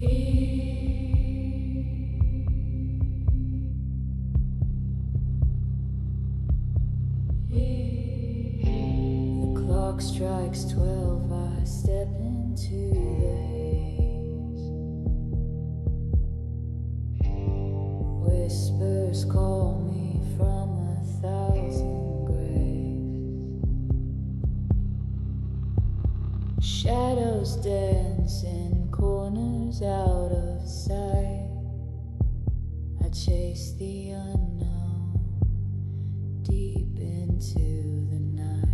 The clock strikes 12, I step into the haze. Whispers call me from 1,000 graves. Shadows dance in corners out of sight. I chase the unknown deep into the night.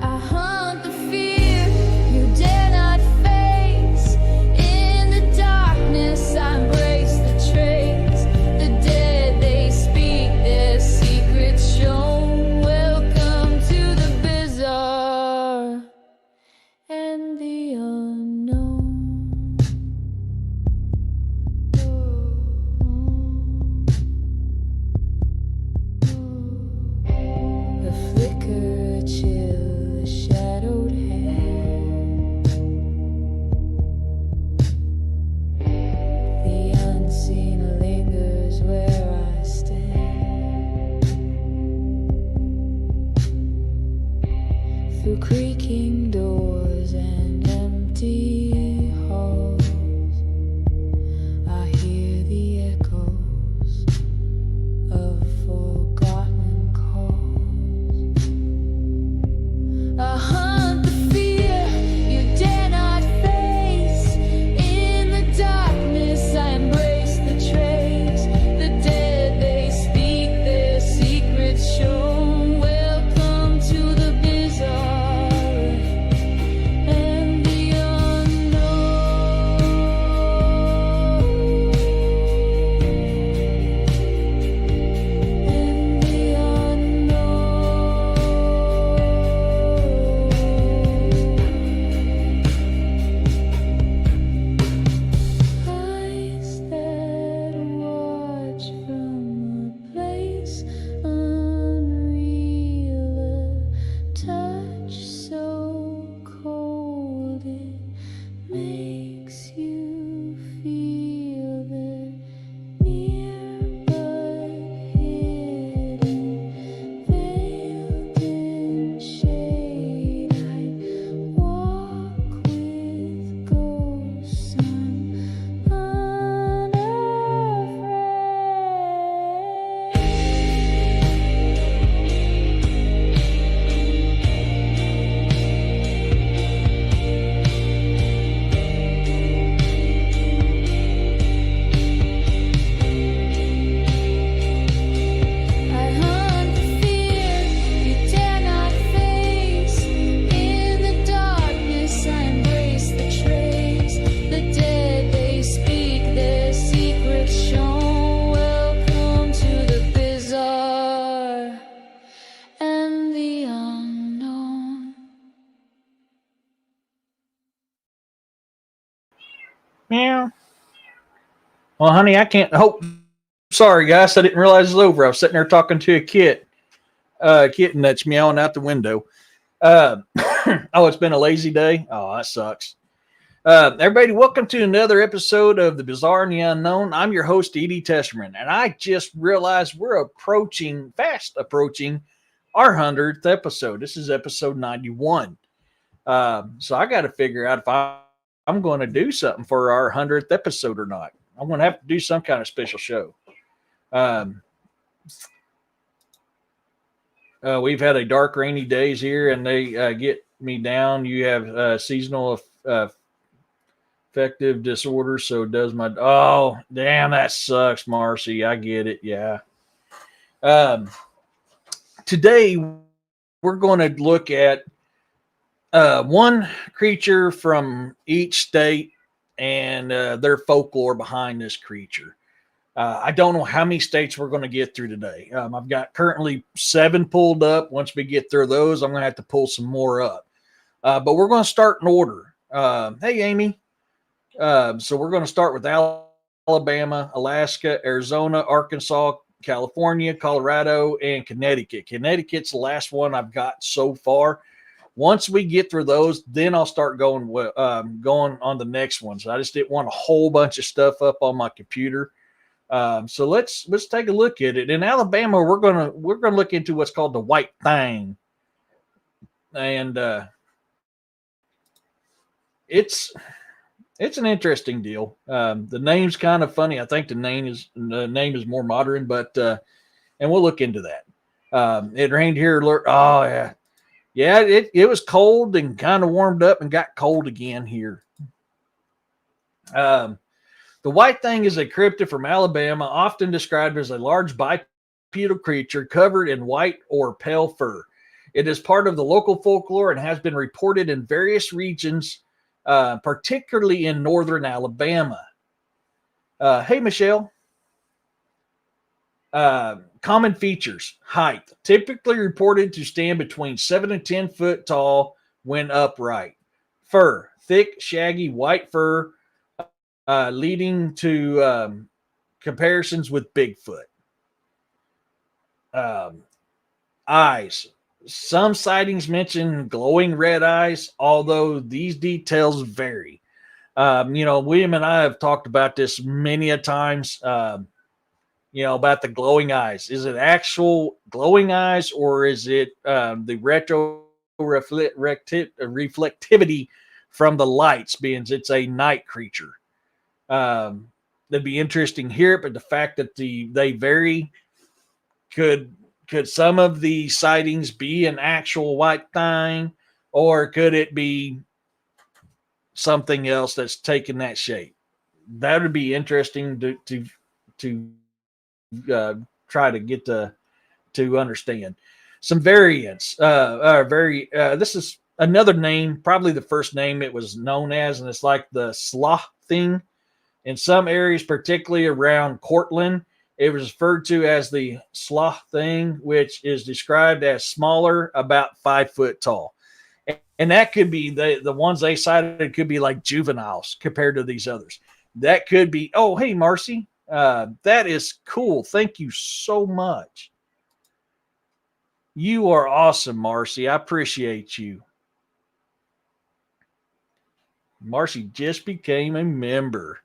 I hunt the fear you dare not face. In the darkness I embrace the trace. The dead, they speak their secrets shown. Welcome to the bizarre and the unknown. A flicker, a chill, a shadowed hand. The unseen lingers where I stand. Through creaking doors and empty halls, I hear the echoes of forgotten calls. I hunt the fear you dare not face. In the darkness I embrace the trace. The dead, they speak their secrets shown. Welcome to the bizarre and the unknown. And the unknown. Eyes that watch from a place unreal, a touch so cold it makes you feel they're near but hidden, veiled in shade. I walk with ghosts I hunt the fear you dare not face. In the darkness I embrace the trace. The dead, they speak their secrets shown. Welcome to the bizarre and the unknown. Meow. Well, honey, I can't. Oh, sorry, guys. I didn't realize it was over. I was sitting there talking to a kitten that's meowing out the window. Uh, oh, it's been a lazy day. Oh, that sucks. Everybody, welcome to another episode of The Bizarre and the Unknown. I'm your host, Edie Testerman, and I just realized we're fast approaching our 100th episode. This is episode 91. So I got to figure out if I'm going to do something for our 100th episode or not. I'm going to have to do some kind of special show. We've had a dark, rainy days here, and they get me down. You have seasonal affective disorder, so does my. Oh, damn, that sucks, Marcy. I get it. Yeah. Today, we're going to look at one creature from each state and their folklore behind this creature. I don't know how many states we're going to get through today. I've got currently 7 pulled up. Once we get through those, I'm going to have to pull some more up. But we're going to start in order. Hey, Amy. So we're going to start with Alabama, Alaska, Arizona, Arkansas, California, Colorado, and Connecticut. Connecticut's the last one I've got so far. Once we get through those, then I'll start going on the next one. So I just didn't want a whole bunch of stuff up on my computer. So let's take a look at it. In Alabama, we're gonna look into what's called the white thing, and it's it's an interesting deal. The name's kind of funny. I think the name is more modern, but and we'll look into that. It rained here. Oh yeah, yeah. It was cold and kind of warmed up and got cold again here. Um, the white thing is a cryptid from Alabama, often described as a large bipedal creature covered in white or pale fur. It is part of the local folklore and has been reported in various regions, particularly in northern Alabama. Hey, Michelle. Common features: height, typically reported to stand between 7 and 10 foot tall when upright. Fur, thick, shaggy white fur, leading to comparisons with Bigfoot. Um, Eyes. Some sightings mention glowing red eyes, although these details vary. William and I have talked about this many a times. About the glowing eyes. Is it actual glowing eyes, or is it the reflectivity from the lights, being it's a night creature? Um, that'd be interesting here, but the fact that they vary, could some of the sightings be an actual white thing, or could it be something else that's taken that shape? That would be interesting to try to get to understand. Some variants are very. This is another name, probably the first name it was known as, and it's like the sloth thing. In some areas, particularly around Cortland, it was referred to as the sloth thing, which is described as smaller, about 5 foot tall. And that could be the ones they cited could be like juveniles compared to these others. That could be, oh, hey, Marcy, that is cool. Thank you so much. You are awesome, Marcy. I appreciate you. Marcy just became a member.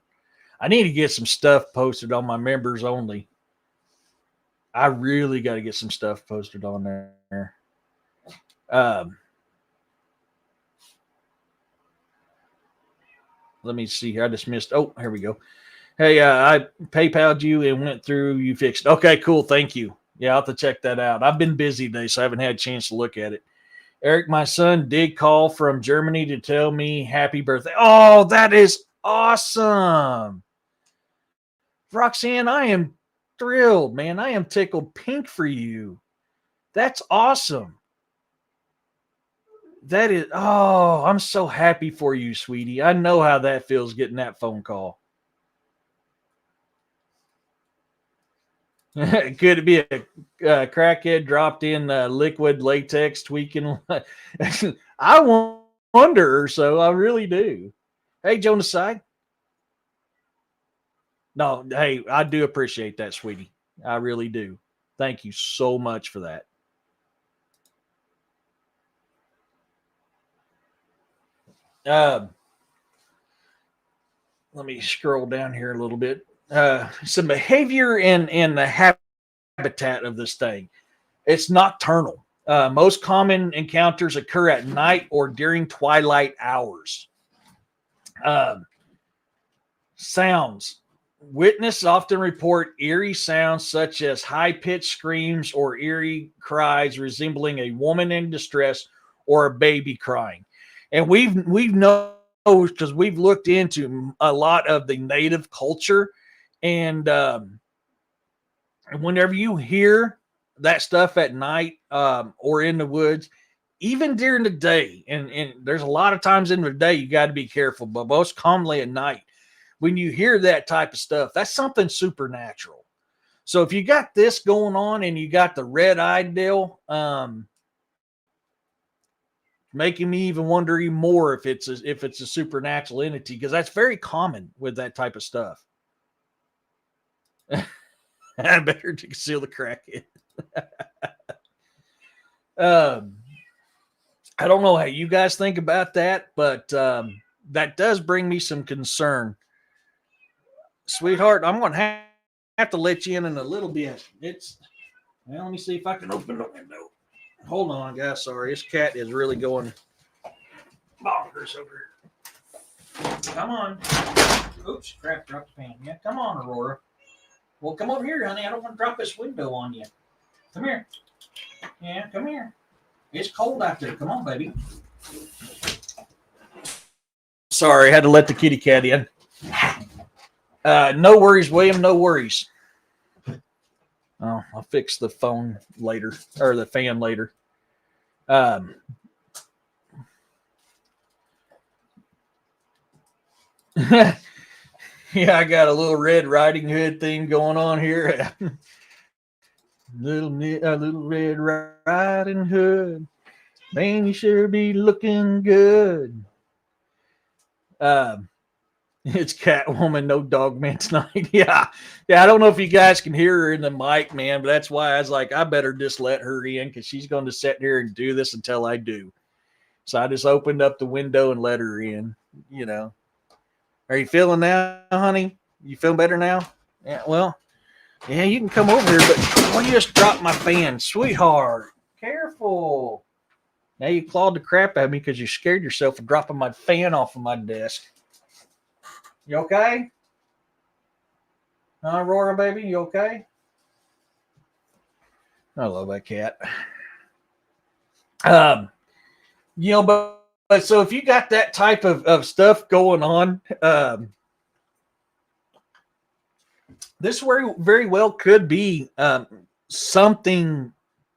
I need to get some stuff posted on my members only. I really got to get some stuff posted on there. Um, Let me see here. I just missed. Oh, here we go. Hey, I PayPal'd you and went through. You fixed. Okay, cool. Thank you. Yeah, I'll have to check that out. I've been busy today, so I haven't had a chance to look at it. Eric, my son, did call from Germany to tell me happy birthday. Oh, that is awesome. Roxanne, I am thrilled, man. I am tickled pink for you. That's awesome. That is, oh, I'm so happy for you, sweetie. I know how that feels getting that phone call. Could it be a crackhead dropped in liquid latex tweaking? I wonder, so I really do. Hey, Jonas Side. No, hey, I do appreciate that, sweetie. I really do. Thank you so much for that. Uh, Let me scroll down here a little bit. Some behavior in the habitat of this thing. It's nocturnal. Most common encounters occur at night or during twilight hours. Um, Sounds. Witnesses often report eerie sounds such as high pitched screams or eerie cries resembling a woman in distress or a baby crying. And we've known because we've looked into a lot of the native culture, and whenever you hear that stuff at night or in the woods, even during the day, and there's a lot of times in the day you got to be careful, but most commonly at night, when you hear that type of stuff, that's something supernatural. So if you got this going on and you got the red eyed deal, making me even wonder even more if it's a supernatural entity, because that's very common with that type of stuff. I better to conceal the crackhead. um, I don't know how you guys think about that, but that does bring me some concern. Sweetheart, I'm going to have to let you in a little bit. Well, let me see if I can open the window. Hold on, guys. Sorry, this cat is really going bonkers over here. Come on. Oops, crap, dropped the pan. Yeah, come on, Aurora. Well, come over here, honey. I don't want to drop this window on you. Come here. Yeah, come here. It's cold out there. Come on, baby. Sorry, I had to let the kitty cat in. No worries, William. No worries. Oh, I'll fix the phone later, or the fan later. Yeah, I got a little Red Riding Hood thing going on here. Little Red Riding Hood, man, you sure be looking good. Um, it's Catwoman, no dog man tonight. Yeah, yeah. I don't know if you guys can hear her in the mic, man, but that's why I was like, I better just let her in because she's going to sit here and do this until I do. So I just opened up the window and let her in. You know, are you feeling now, honey? You feel better now? Yeah. Well, yeah, you can come over here, but well, you just dropped my fan, sweetheart. Careful. Now you clawed the crap out of me because you scared yourself of dropping my fan off of my desk. You okay? Aurora, baby, you okay? I love that cat. Um, but so if you got that type of stuff going on, this very well could be something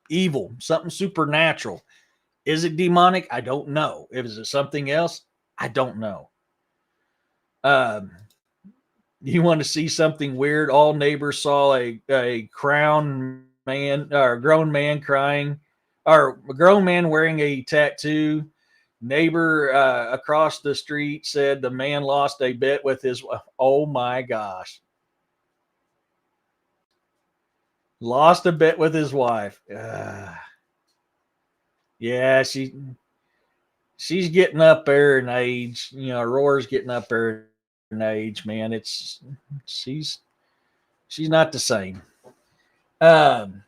evil, something supernatural. Is it demonic? I don't know. Is it something else? I don't know. Um, you want to see something weird? All neighbors saw a crown man or a grown man crying, or a grown man wearing a tattoo. Neighbor across the street said the man lost a bet with his. Oh my gosh! Lost a bet with his wife. Yeah, she's getting up there in age. You know, Aurora's getting up there in age, man. She's not the same. Um,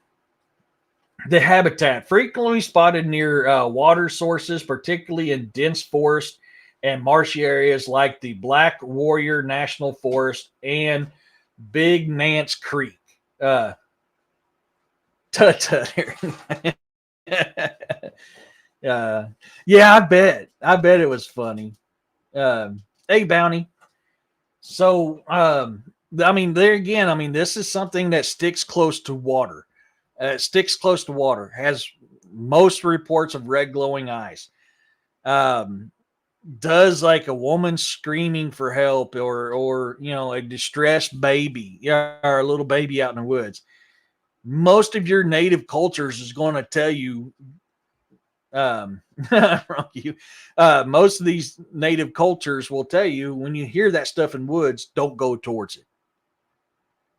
the habitat frequently spotted near water sources, particularly in dense forest and marshy areas like the Black Warrior National Forest and Big Nance Creek. Tut tut. Yeah, I bet it was funny. Hey, Bounty. So, I mean, there again, I mean, this is something that sticks close to water. It sticks close to water. Has most reports of red glowing eyes. Um, does like a woman screaming for help, or a distressed baby, yeah, or a little baby out in the woods. Most of your native cultures is going to tell you you. Most of these native cultures will tell you when you hear that stuff in woods, don't go towards it.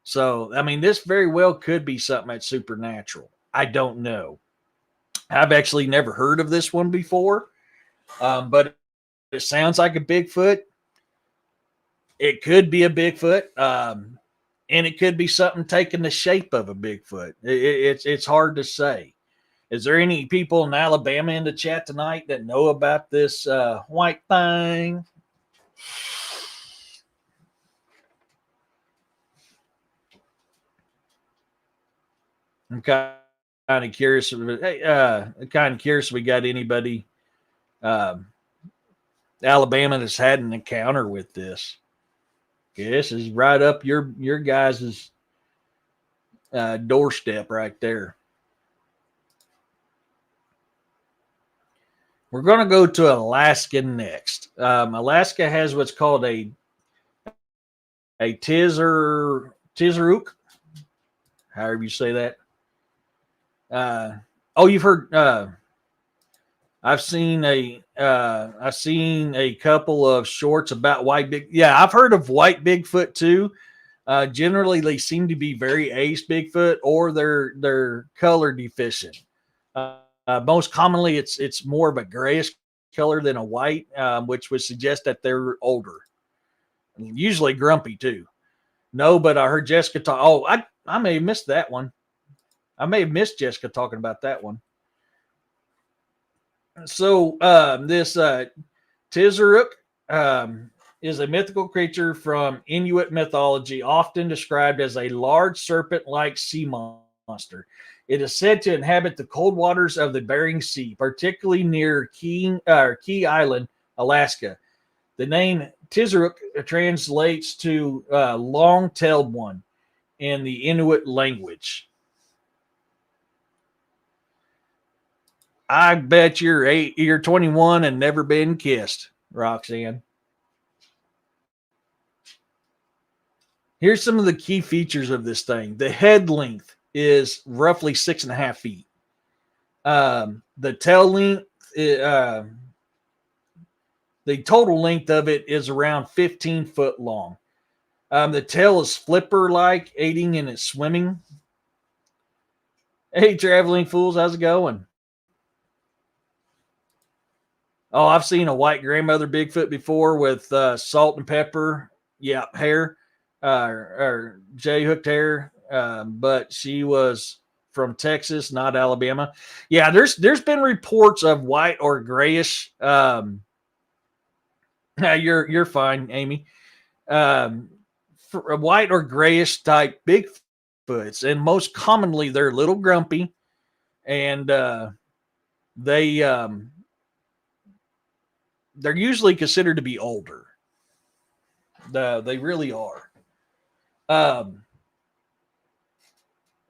So, I mean, this very well could be something that's supernatural. I don't know. I've actually never heard of this one before, but it sounds like a Bigfoot. It could be a Bigfoot, and it could be something taking the shape of a Bigfoot. It's hard to say. Is there any people in Alabama in the chat tonight that know about this white thing? I'm kind of curious. Hey, kind of curious if we got anybody Alabama that's had an encounter with this. This is right up your guys' doorstep right there. We're going to go to Alaska next. Alaska has what's called a tizaruk, however you say that. You've heard. I've seen a couple of shorts about white big. Yeah, I've heard of white Bigfoot too. Generally, they seem to be very ace Bigfoot, or they're color deficient. Most commonly, it's more of a grayish color than a white, which would suggest that they're older. Usually grumpy too. No, but I heard Jessica talk. Oh, I may have missed that one. I may have missed Jessica talking about that one. So this Tizaruk is a mythical creature from Inuit mythology, often described as a large serpent-like sea monster. It is said to inhabit the cold waters of the Bering Sea, particularly near Key Island, Alaska. The name Tizaruk translates to long-tailed one in the Inuit language. I bet you're 21 and never been kissed, Roxanne. Here's some of the key features of this thing. The head length is roughly 6.5 feet. The tail length, the total length of it is around 15 foot long. The tail is flipper-like, aiding in its swimming. Hey, traveling fools, how's it going? Oh, I've seen a white grandmother Bigfoot before with salt and pepper. Yeah, hair, or J hooked hair. But she was from Texas, not Alabama. Yeah, there's been reports of white or grayish. You're fine, Amy. For a white or grayish type Bigfoots, and most commonly they're a little grumpy, and they they're usually considered to be older. They really are. Um,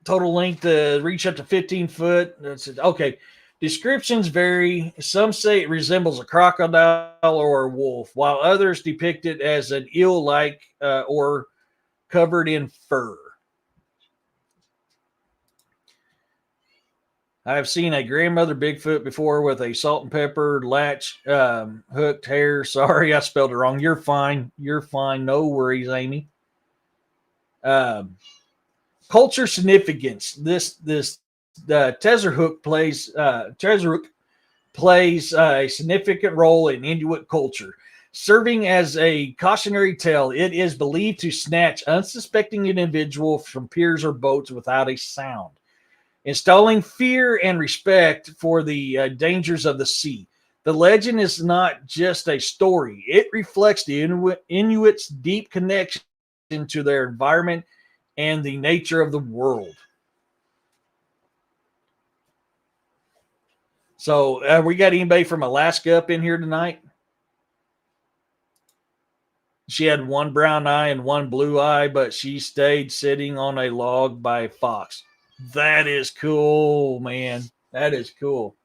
Total length to reach up to 15 foot. Okay. Descriptions vary. Some say it resembles a crocodile or a wolf, while others depict it as an eel-like or covered in fur. I have seen a grandmother Bigfoot before with a salt and pepper latch hooked hair. Sorry, I spelled it wrong. You're fine. You're fine. No worries, Amy. Culture significance. This Tezerhook plays a significant role in Inuit culture. Serving as a cautionary tale, it is believed to snatch unsuspecting individuals from piers or boats without a sound, installing fear and respect for the dangers of the sea. The legend is not just a story, it reflects the Inuits' deep connection to their environment and the nature of the world. So, we got anybody from Alaska up in here tonight? She had one brown eye and one blue eye, but she stayed sitting on a log by a fox. That is cool, man. That is cool.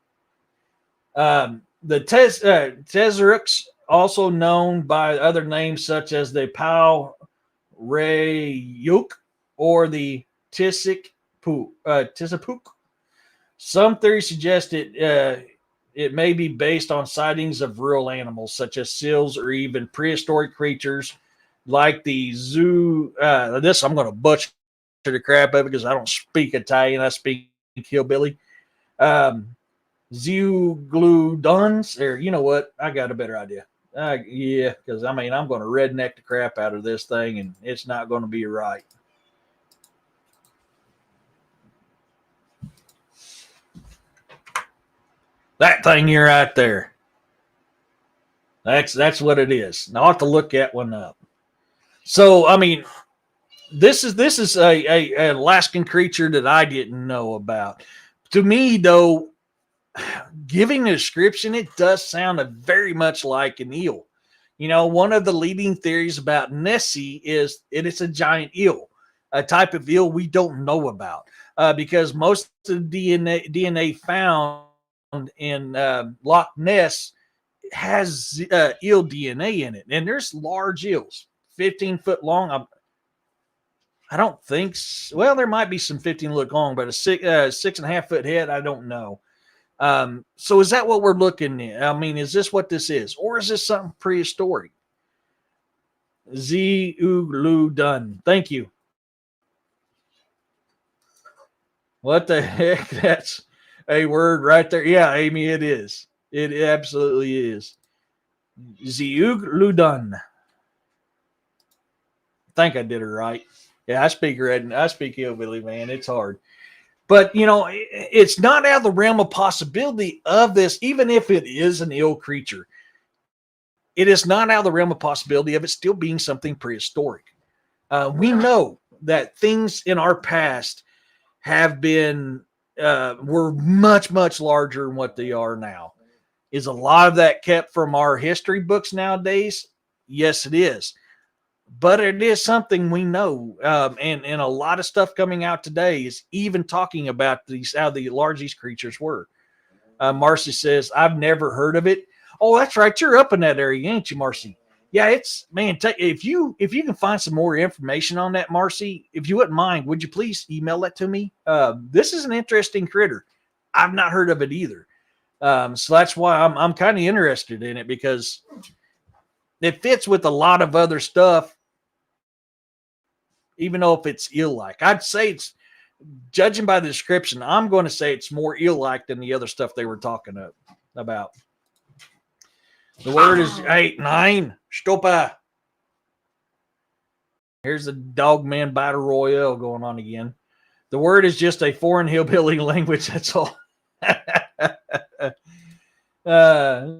The Tezeruks, also known by other names such as the Pau Rayuk or the Tisapuk. Some theories suggest it may be based on sightings of real animals such as seals or even prehistoric creatures like the zoo. This I'm going to butcher the crap of it because I don't speak Italian. I speak hillbilly. Zeugluduns, or you know what? I got a better idea. Yeah, because I mean I'm going to redneck the crap out of this thing, and it's not going to be right. That thing you're right there. That's what it is. Now I'll have to look that one up. So I mean, this is a Alaskan creature that I didn't know about. To me, though, giving a description, it does sound very much like an eel. You know, one of the leading theories about Nessie is it's a giant eel, a type of eel we don't know about, because most of the DNA found in Loch Ness has eel DNA in it, and there's large eels, 15 foot long. I don't think. Well, there might be some 15 foot long, but a 6.5 foot head, I don't know. So is that what we're looking at? I mean, is this what this is, or is this something prehistoric? Z Uglu done. Thank you. What the heck? A word right there. Yeah, Amy, it is. It absolutely is. Ziug Ludan. I think I did it right. Yeah, I speak red. I speak hillbilly, man. It's hard. But, it's not out of the realm of possibility of this, even if it is an ill creature. It is not out of the realm of possibility of it still being something prehistoric. We know that things in our past have been were much much larger than what they are now. Is a lot of that kept from our history books nowadays? Yes, it is. But it is something we know, and a lot of stuff coming out today is even talking about these how the large these creatures were. Marcy says, "I've never heard of it." Oh, that's right. You're up in that area, ain't you, Marcy? Yeah, it's man. If you can find some more information on that, Marcy, if you wouldn't mind, would you please email that to me? This is an interesting critter. I've not heard of it either. So that's why I'm kind of interested in it because it fits with a lot of other stuff, even though if it's ill-like. I'd say it's judging by the description, I'm going to say it's more ill-like than the other stuff they were talking about. The word is 8-9. Stopa. Here's the dog man battle royale going on again. The word is just a foreign hillbilly language. That's all. uh,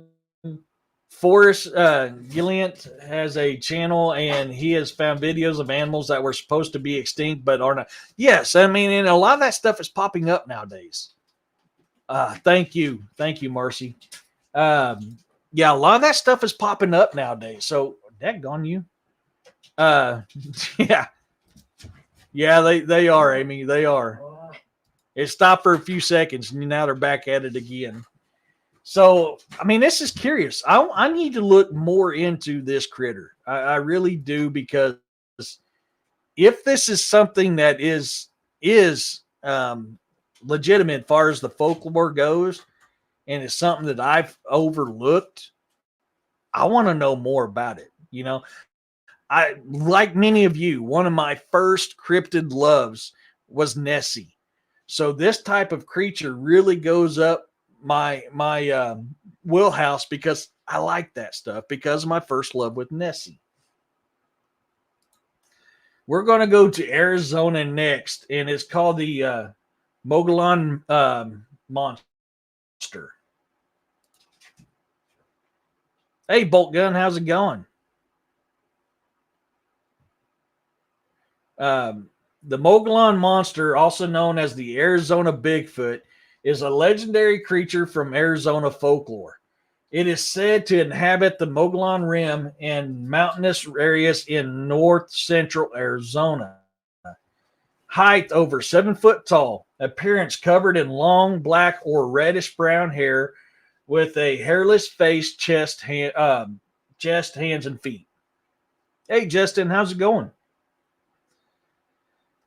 Forrest Gilliant has a channel, and he has found videos of animals that were supposed to be extinct but are not. Yes, I mean, and a lot of that stuff is popping up nowadays. Thank you, Marcy. Yeah, a lot of that stuff is popping up nowadays. So, daggone you. Yeah, they are, Amy. They are. It stopped for a few seconds, and now they're back at it again. So, I mean, this is curious. I need to look more into this critter. I really do, because if this is something that is legitimate as far as the folklore goes, and it's something that I've overlooked, I want to know more about it. I, like many of you, one of my first cryptid loves was Nessie. So this type of creature really goes up my wheelhouse because I like that stuff because of my first love with Nessie. We're going to go to Arizona next, and it's called the Mogollon monster. Hey, Bolt Gun, how's it going? The Mogollon monster, also known as the Arizona Bigfoot, is a legendary creature from Arizona folklore. It is said to inhabit the Mogollon Rim and mountainous areas in north central Arizona. Height over 7 foot tall, appearance covered in long black or reddish brown hair, with a hairless face, chest, hands, and feet. Hey, Justin, how's it going?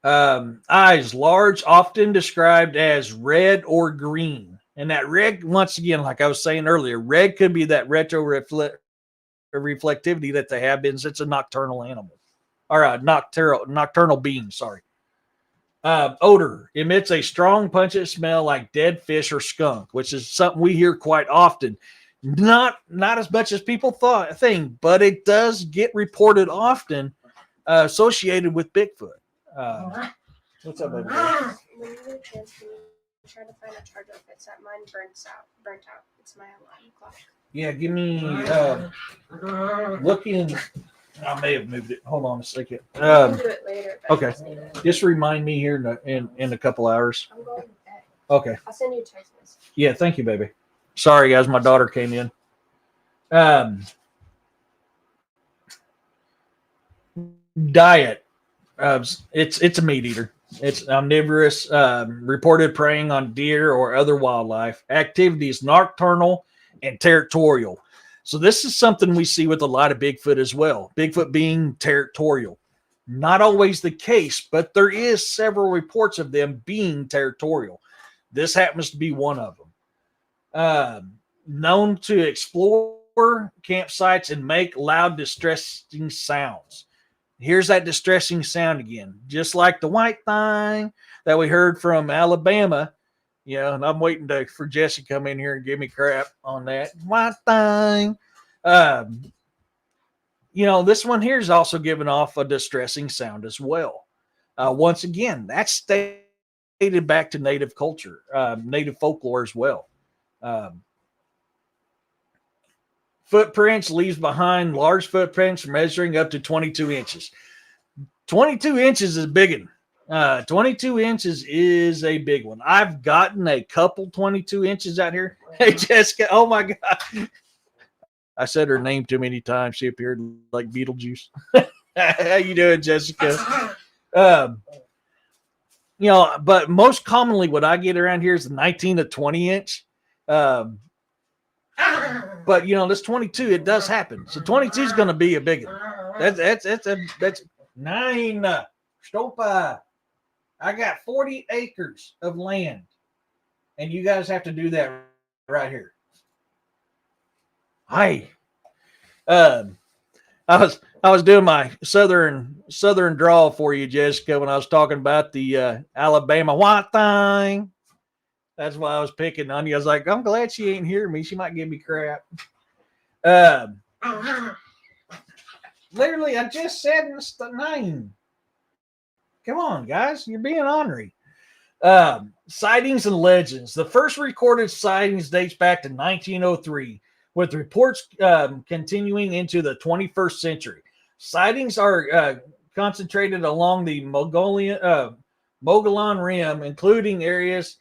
Eyes large, often described as red or green. And that red, once again, like I was saying earlier, red could be that reflectivity that they have been since a nocturnal animal. Or a nocturnal being, sorry. Odor emits a strong pungent smell like dead fish or skunk, which is something we hear quite often. Not as much as people think, but it does get reported often, associated with Bigfoot. What's up, baby? When you get a chance, can you try to find a charger if it's at mine burnt out? It's my alarm clock. Yeah, give me looking. I may have moved it. Hold on a second. You can do it later. Okay. Just remind me here in a couple hours. I'm going to bed. Okay. I'll send you a text message. Yeah, thank you, baby. Sorry, guys, my daughter came in. Diet. It's a meat eater. It's omnivorous. Reported preying on deer or other wildlife. Activities nocturnal and territorial. So this is something we see with a lot of Bigfoot as well. Bigfoot being territorial. Not always the case, but there is several reports of them being territorial. This happens to be one of them. Known to explore campsites and make loud, distressing sounds. Here's that distressing sound again. Just like the white thing that we heard from Alabama, Yeah, and I'm waiting for Jesse to come in here and give me crap on that. White thing. Um, this one here is also giving off a distressing sound as well. Once again, that's stated back to native culture, native folklore as well. Um, Footprints leaves behind large footprints measuring up to 22 inches. 22 inches is big. 22 inches is a big one. I've gotten a couple 22 inches out here. Hey, Jessica. Oh, my God. I said her name too many times. She appeared like Beetlejuice. How you doing, Jessica? But most commonly what I get around here is the 19 to 20 inch. But this 22, it does happen. So 22 is going to be a big one. That's 9. Stopa. I got 40 acres of land, and you guys have to do that right here. Hi. I was doing my southern drawl for you, Jessica, when I was talking about the Alabama white thing. That's why I was picking on you. I was like, I'm glad she ain't hearing me. She might give me crap. Literally, I just said the name. Come on, guys. You're being ornery. Sightings and legends. The first recorded sightings dates back to 1903, with reports continuing into the 21st century. Sightings are concentrated along the Mogollon Rim, including areas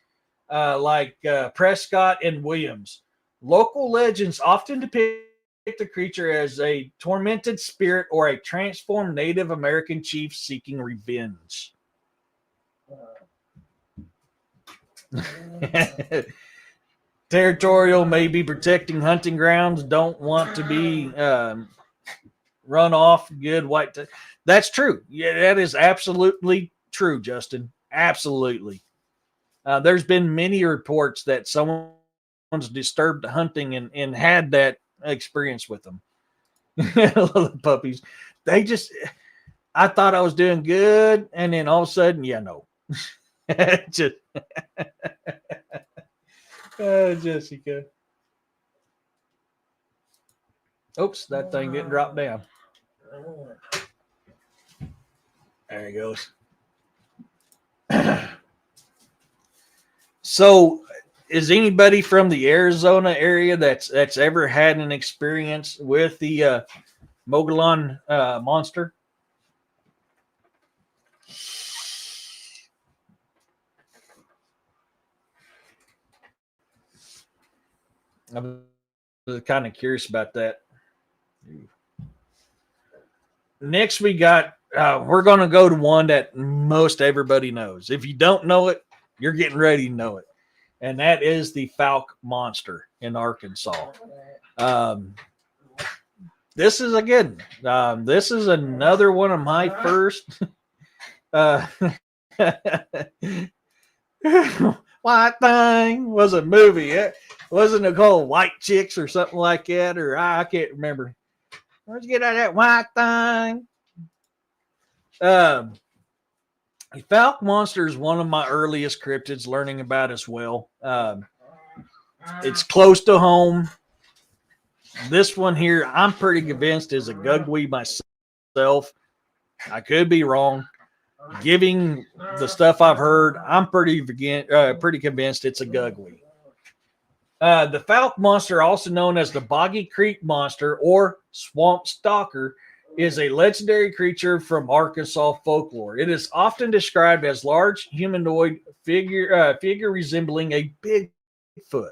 like Prescott and Williams. Local legends often depict the creature as a tormented spirit or a transformed Native American chief seeking revenge. Territorial, maybe protecting hunting grounds, don't want to be run off. Good white. That's true. Yeah, that is absolutely true, Justin. Absolutely. There's been many reports that someone's disturbed hunting and had that experience with them. The puppies. I thought I was doing good, and then all of a sudden, no. Just Jessica. Oops, that thing didn't drop down. There he goes. So, is anybody from the Arizona area that's ever had an experience with the Mogollon monster? I'm kind of curious about that. Next, we got we're going to go to one that most everybody knows. If you don't know it, you're getting ready to know it, and that is the Fouke monster in Arkansas. This is again. This is another one of my first. White thing was a movie. It wasn't it called White Chicks or something like that, or I can't remember. Where'd you get out of that white thing? The Fouke monster is one of my earliest cryptids learning about as well. It's close to home. This one here, I'm pretty convinced is a gugwe myself. I could be wrong. Giving the stuff I've heard, I'm pretty convinced it's a gugwe. The Fouke monster, also known as the Boggy Creek monster or swamp stalker, is a legendary creature from Arkansas folklore. It is often described as large humanoid figure resembling a Bigfoot.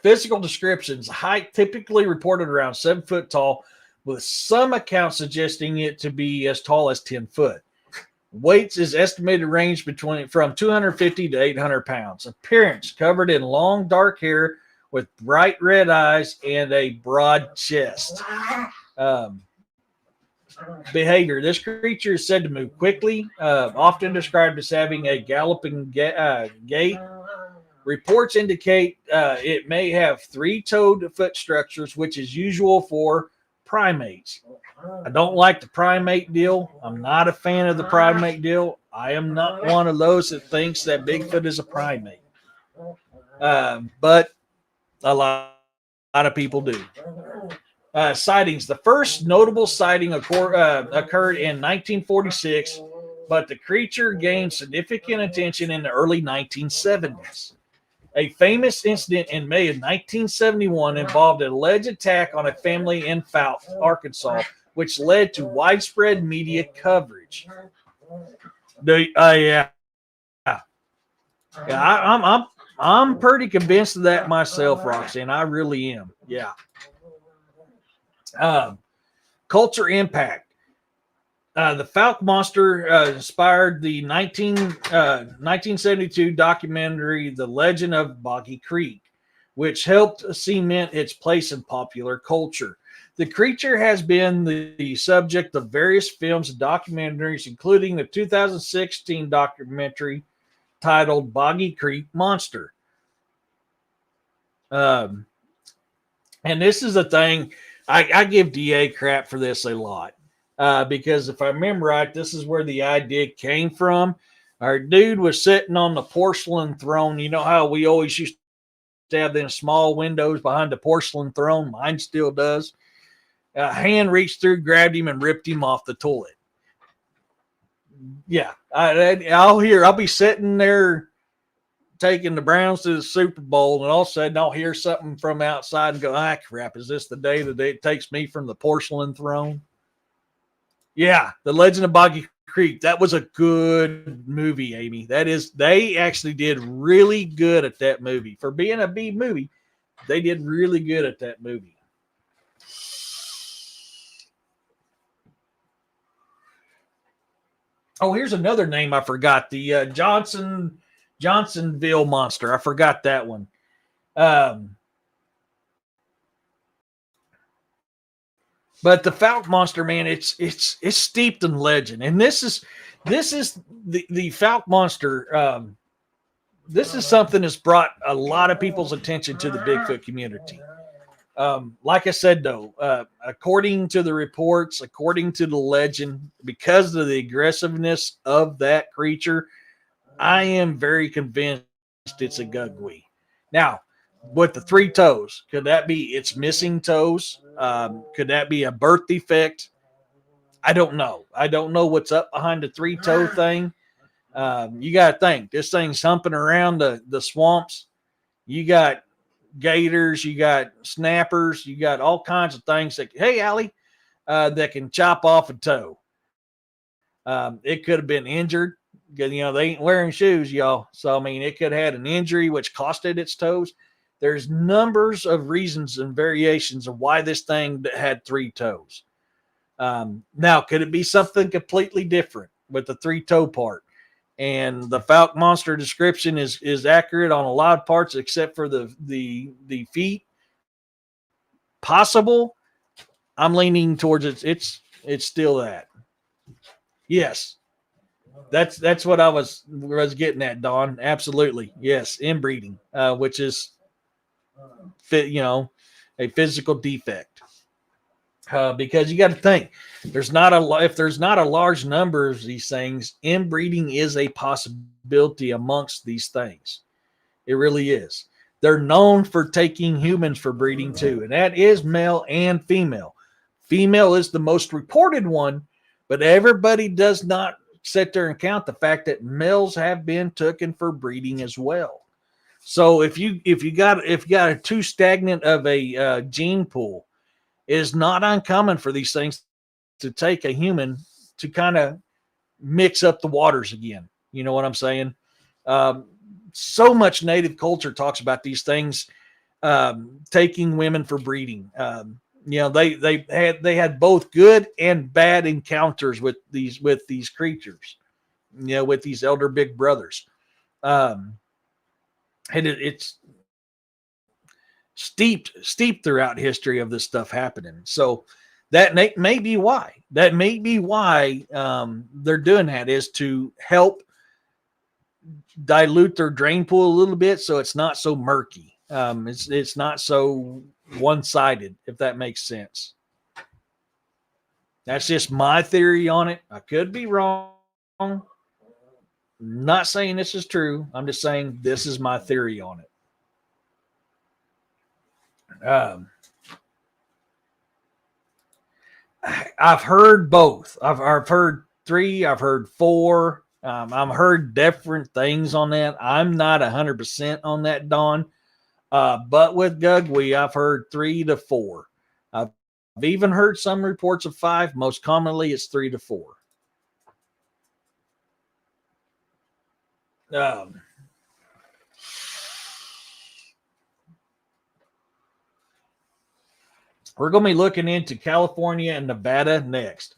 Physical descriptions: height typically reported around 7 foot tall, with some accounts suggesting it to be as tall as 10 foot. Weights is estimated range from 250 to 800 pounds. Appearance: covered in long dark hair with bright red eyes and a broad chest. Behavior: this creature is said to move quickly, often described as having a galloping gait. Reports indicate it may have 3-toed foot structures, which is usual for primates. I don't like the primate deal. I'm not a fan of the primate deal. I am not one of those that thinks that Bigfoot is a primate. But a lot of people do. Sightings. The first notable sighting occurred in 1946, but the creature gained significant attention in the early 1970s. A famous incident in May of 1971 involved an alleged attack on a family in Fouke, Arkansas, which led to widespread media coverage. Yeah, I'm pretty convinced of that myself, Roxanne. I really am. Yeah. Um, Culture impact. The Fouke monster inspired the 1972 documentary The Legend of Boggy Creek, which helped cement its place in popular culture. The creature has been the subject of various films and documentaries, including the 2016 documentary titled Boggy Creek Monster. Um, and this is a thing, I give DA crap for this a lot. Because if I remember right, this is where the idea came from. Our dude was sitting on the porcelain throne. You know how we always used to have them small windows behind the porcelain throne? Mine still does. A hand reached through, grabbed him, and ripped him off the toilet. Yeah, I'll be sitting there taking the Browns to the Super Bowl, and all of a sudden I'll hear something from outside and go, ah, crap, is this the day that it takes me from the porcelain throne? Yeah, The Legend of Boggy Creek. That was a good movie, Amy. They actually did really good at that movie. For being a B movie, they did really good at that movie. Oh, here's another name I forgot. The Johnsonville monster. I forgot that one. But the Fouke monster, man, it's steeped in legend, and this is the Fouke monster. This is something that's brought a lot of people's attention to the Bigfoot community. Like I said, though, according to the reports, according to the legend, because of the aggressiveness of that creature, I am very convinced it's a gugwe. Now, with the three toes, could that be its missing toes? Could that be a birth defect? I don't know. I don't know what's up behind the three toe thing. You got to think this thing's humping around the swamps. You got gators, you got snappers, you got all kinds of things that, hey, Allie, that can chop off a toe. It could have been injured because, they ain't wearing shoes, y'all. So, I mean, it could have had an injury which costed its toes. There's numbers of reasons and variations of why this thing had three toes. Now, could it be something completely different with the three toe part? And the Fouke monster description is accurate on a lot of parts except for the feet. Possible. I'm leaning towards it's still that. Yes. That's what I was getting at, Don. Absolutely. Yes, inbreeding, which is a physical defect. Because you got to think, if there's not a large number of these things, inbreeding is a possibility amongst these things. It really is. They're known for taking humans for breeding too, and that is male and female. Female is the most reported one, but everybody does not sit there and count the fact that males have been taken for breeding as well. So if you got a too stagnant of a gene pool, it is not uncommon for these things to take a human to kind of mix up the waters again. You know what I'm saying? So much native culture talks about these things taking women for breeding. They had both good and bad encounters with these creatures. With these elder big brothers. And it's steeped throughout history of this stuff happening. So that may be why. That may be why they're doing that, is to help dilute their drain pool a little bit so it's not so murky. It's not so one-sided, if that makes sense. That's just my theory on it. I could be wrong. Not saying this is true. I'm just saying this is my theory on it. I've heard both. I've heard 3. I've heard 4. I've heard different things on that. I'm not 100% on that, Don. But with Gugwe, I've heard 3 to 4. I've even heard some reports of 5. Most commonly, it's 3 to 4. We're going to be looking into California and Nevada next.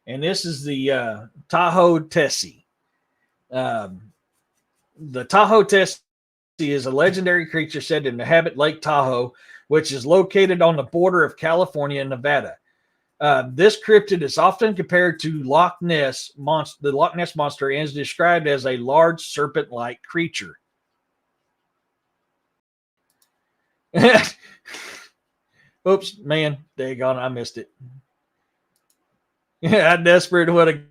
And this is the Tahoe Tessie. The Tahoe Tessie is a legendary creature said to inhabit Lake Tahoe, which is located on the border of California and Nevada. This cryptid is often compared to the Loch Ness Monster, and is described as a large serpent-like creature. Oops, man, daggone, I missed it. Yeah, how desperate would a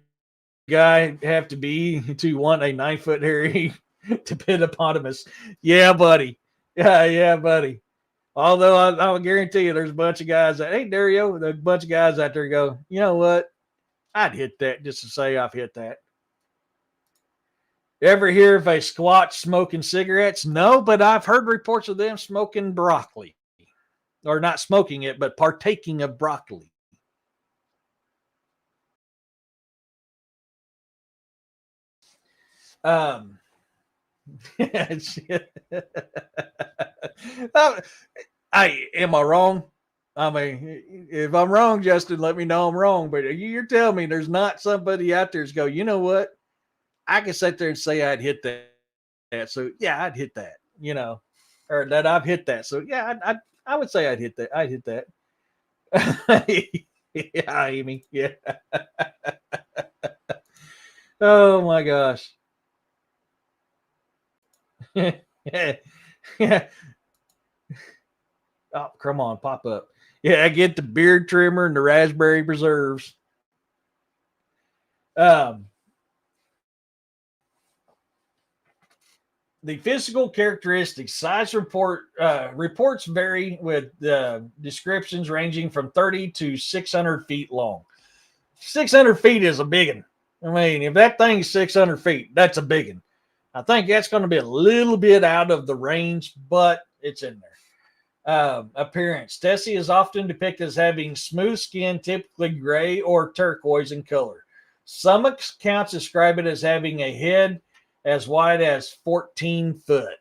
guy have to be to want a 9-foot hairy hippopotamus? Yeah, buddy. Yeah, buddy. Although I'll guarantee you there's a bunch of guys that, hey, Dario, there's a bunch of guys out there go, you know what? I'd hit that just to say I've hit that. Ever hear of a Squatch smoking cigarettes? No, but I've heard reports of them smoking broccoli. Or not smoking it, but partaking of broccoli. Am I wrong? I mean, if I'm wrong, Justin, let me know I'm wrong. But you're telling me there's not somebody out there who's go, you know what? I can sit there and say I'd hit that. So yeah, I'd hit that. Or that I've hit that. So yeah, I would say I'd hit that. I'd hit that. Yeah, Amy. Yeah. Oh my gosh. Yeah. Oh, come on, pop up. Yeah, I get the beard trimmer and the raspberry preserves. The physical characteristics, size reports vary with descriptions ranging from 30 to 600 feet long. 600 feet is a big one. I mean, if that thing's 600 feet, that's a big one. I think that's going to be a little bit out of the range, but it's in there. Appearance. Tessie is often depicted as having smooth skin, typically gray or turquoise in color. Some accounts describe it as having a head as wide as 14 foot.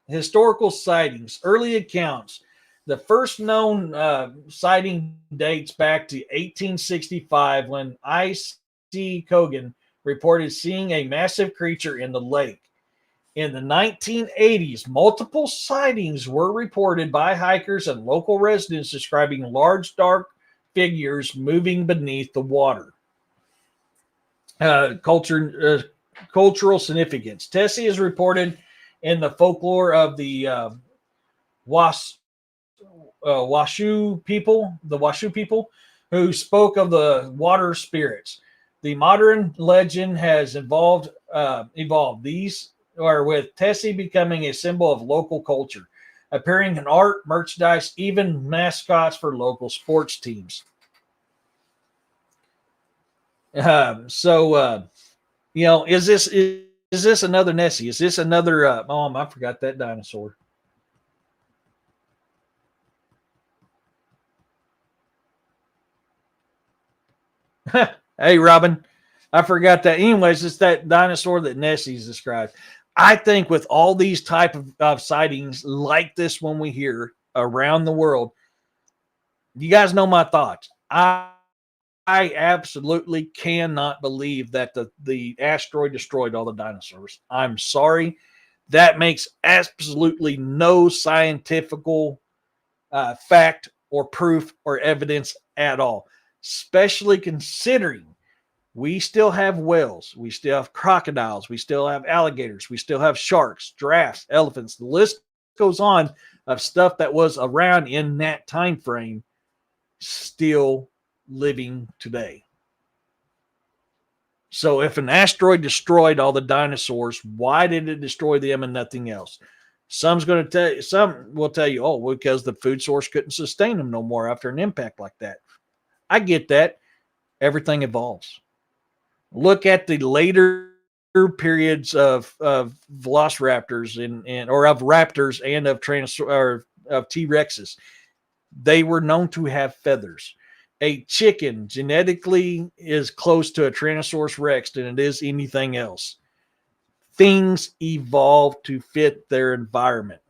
Historical sightings. Early accounts. The first known sighting dates back to 1865 when I.C. Cogan reported seeing a massive creature in the lake. In the 1980s, multiple sightings were reported by hikers and local residents describing large, dark figures moving beneath the water. Cultural significance. Tessie is reported in the folklore of the Washoe people, who spoke of the water spirits. The modern legend has evolved. These are with Tessie becoming a symbol of local culture, appearing in art, merchandise, even mascots for local sports teams. Is this another Nessie? Is this another? I forgot that dinosaur. Hey, Robin, I forgot that. Anyways, it's that dinosaur that Nessie's described. I think with all these type of sightings like this one we hear around the world, you guys know my thoughts. I absolutely cannot believe that the asteroid destroyed all the dinosaurs. I'm sorry. That makes absolutely no scientific fact or proof or evidence at all, especially considering we still have whales, we still have crocodiles, we still have alligators, we still have sharks, giraffes, elephants. The list goes on of stuff that was around in that time frame still living today. So if an asteroid destroyed all the dinosaurs, why did it destroy them and nothing else? Some will tell you, oh, because the food source couldn't sustain them no more after an impact like that. I get that. Everything evolves. Look at the later periods of velociraptors or of raptors and of of T-Rexes. They were known to have feathers. A chicken genetically is close to a Tyrannosaurus Rex than it is anything else. Things evolve to fit their environment.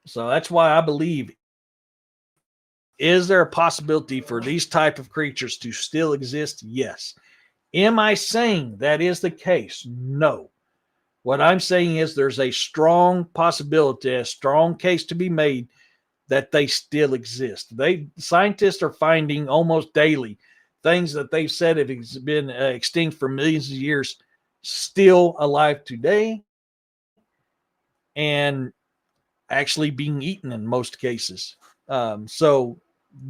So that's why I believe, is there a possibility for these type of creatures to still exist? Yes. Am I saying that is the case? No. What I'm saying is there's a strong possibility, a strong case to be made that they still exist. Scientists are finding almost daily things that they've said have been extinct for millions of years, still alive today, and actually being eaten in most cases. So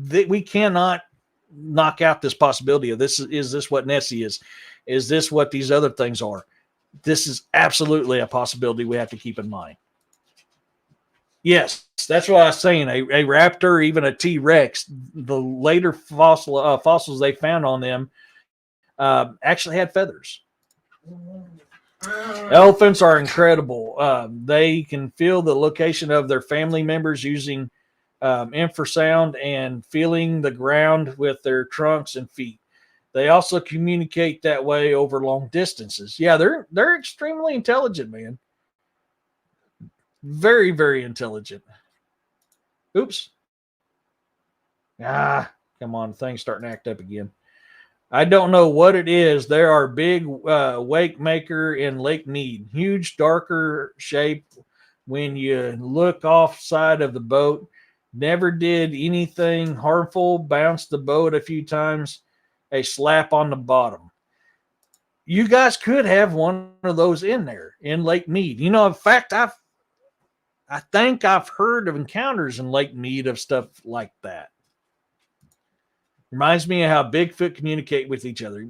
we cannot knock out this possibility of this. Is this what Nessie is? Is this what these other things are? This is absolutely a possibility we have to keep in mind. Yes, that's what I was saying. A raptor, even a T-Rex, the later fossils they found on them actually had feathers. Elephants are incredible. They can feel the location of their family members using infrasound and feeling the ground with their trunks and feet. They also communicate that way over long distances. Yeah, they're extremely intelligent, man. Very, very intelligent. Oops. Come on. Thing's starting to act up again. I don't know what it is. There are big wake maker in Lake Mead. Huge, darker shape when you look off side of the boat. Never did anything harmful. Bounced the boat a few times. A slap on the bottom. You guys could have one of those in there in Lake Mead. You know, in fact, I think I've heard of encounters in Lake Mead of stuff like that. Reminds me of how Bigfoot communicate with each other.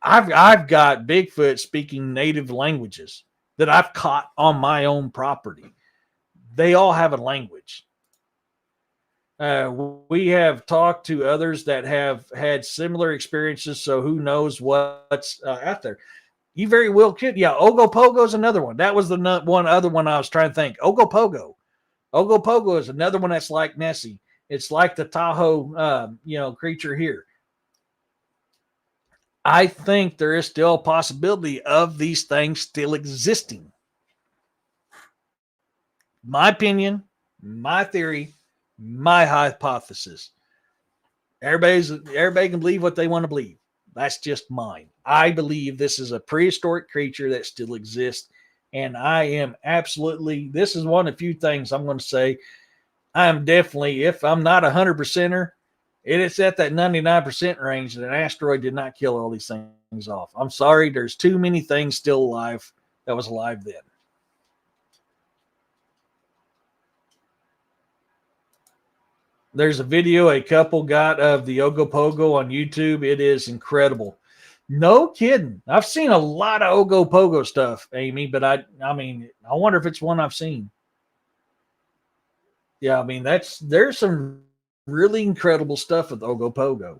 I've got Bigfoot speaking native languages that I've caught on my own property. They all have a language. We have talked to others that have had similar experiences, so who knows what's out there. You very well could. Yeah, Ogopogo is another one. That was the one other one I was trying to think. Ogopogo. Ogopogo is another one that's like Nessie. It's like the Tahoe, creature here. I think there is still a possibility of these things still existing. My opinion, my theory, my hypothesis. Everybody can believe what they want to believe. That's just mine. I believe this is a prehistoric creature that still exists. And I am absolutely, this is one of the few things I'm going to say. I am definitely, if I'm not 100%er, it is at that 99% range that an asteroid did not kill all these things off. I'm sorry, there's too many things still alive that was alive then. There's a video a couple got of the Ogopogo on YouTube. It is incredible. No kidding. I've seen a lot of Ogopogo stuff, Amy, but I wonder if it's one I've seen. Yeah, I mean, there's some really incredible stuff with Ogopogo.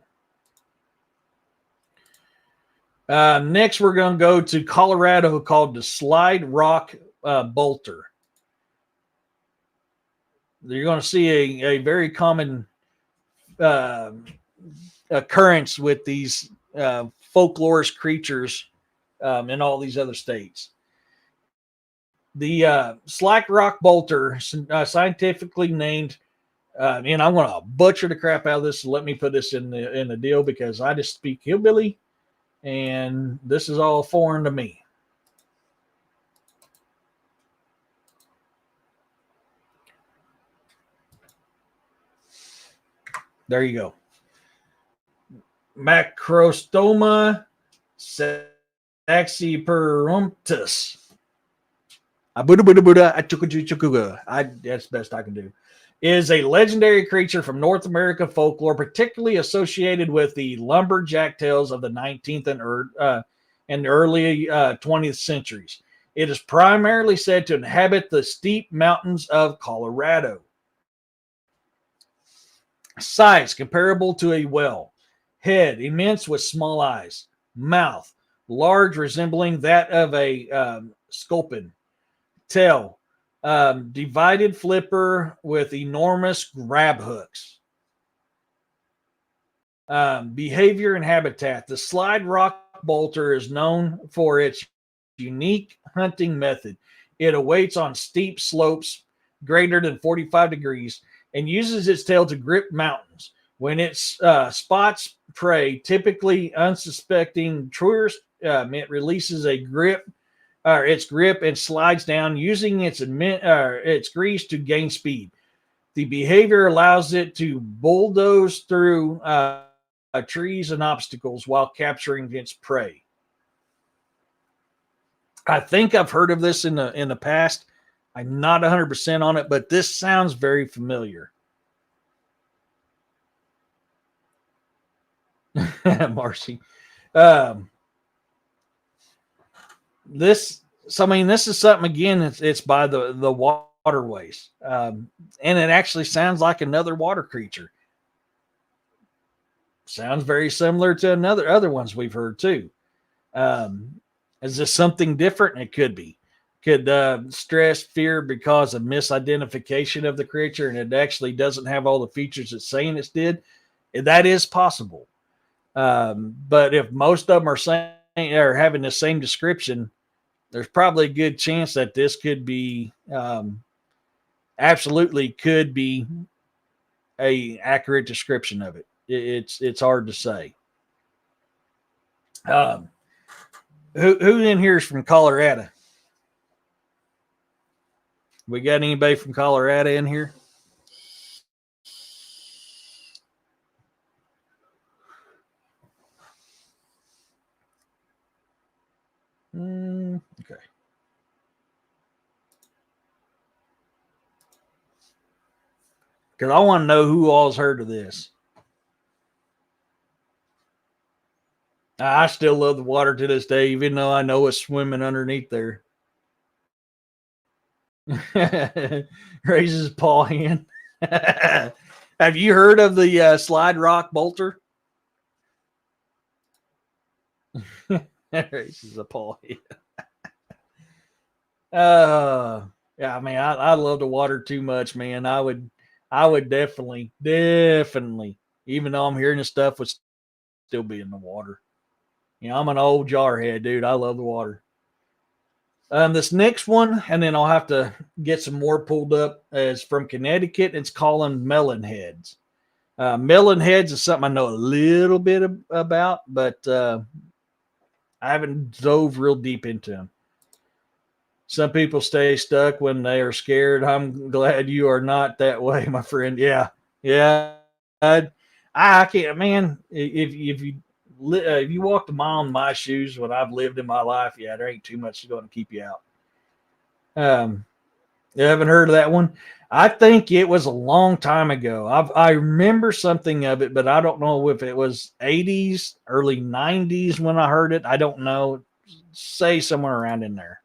Next, we're going to go to Colorado, called the Slide Rock Bolter. You're going to see a very common occurrence with these folklorist creatures in all these other states. The Slide Rock Bolter, scientifically named, and I'm going to butcher the crap out of this. So let me put this in the deal, because I just speak hillbilly, and this is all foreign to me. There you go. Macrostoma saxiperumtus. That's the best I can do. is a legendary creature from North American folklore, particularly associated with the lumberjack tales of the 19th and early 20th centuries. It is primarily said to inhabit the steep mountains of Colorado. Size comparable to a whale. Head immense with small eyes. Mouth large, resembling that of a sculpin. Tail divided flipper with enormous grab hooks. Behavior and habitat. The slide rock bolter is known for its unique hunting method. It awaits on steep slopes greater than 45 degrees and uses its tail to grip mountains. When it spots prey, typically unsuspecting tourists, it releases its grip and slides down, using its grease to gain speed. The behavior allows it to bulldoze through trees and obstacles while capturing its prey. I think I've heard of this in the past. I'm not 100% on it, but this sounds very familiar. Marcy. This is something, again, it's by the waterways. And it actually sounds like another water creature. Sounds very similar to other ones we've heard too. Is this something different? It could be. Could stress fear because of misidentification of the creature, and it actually doesn't have all the features it's saying it did. That is possible. But if most of them are saying or having the same description, there's probably a good chance that this could be absolutely could be a accurate description of it. It's hard to say. Who in here is from Colorado? We got anybody from Colorado in here? Okay. Because I want to know who all's heard of this. I still love the water to this day, even though I know it's swimming underneath there. Raises paw hand. Have you heard of the slide rock bolter? Raises a paw hand. Yeah, I mean, I love the water too much, man. I would definitely, even though I'm hearing this stuff, would still be in the water. You know, I'm an old jarhead, dude. I love the water. This next one, and then I'll have to get some more pulled up, is from Connecticut. It's called melon heads. Melon heads is something I know a little bit about, but I haven't dove real deep into them. Some people stay stuck when they are scared. I'm glad you are not that way, my friend. Yeah. I can't, man. If you walked a mile in my shoes, what I've lived in my life, yeah, there ain't too much going to keep you out. You haven't heard of that one? I think it was a long time ago. I remember something of it, but I don't know if it was 80s, early 90s when I heard it. I don't know. Say somewhere around in there.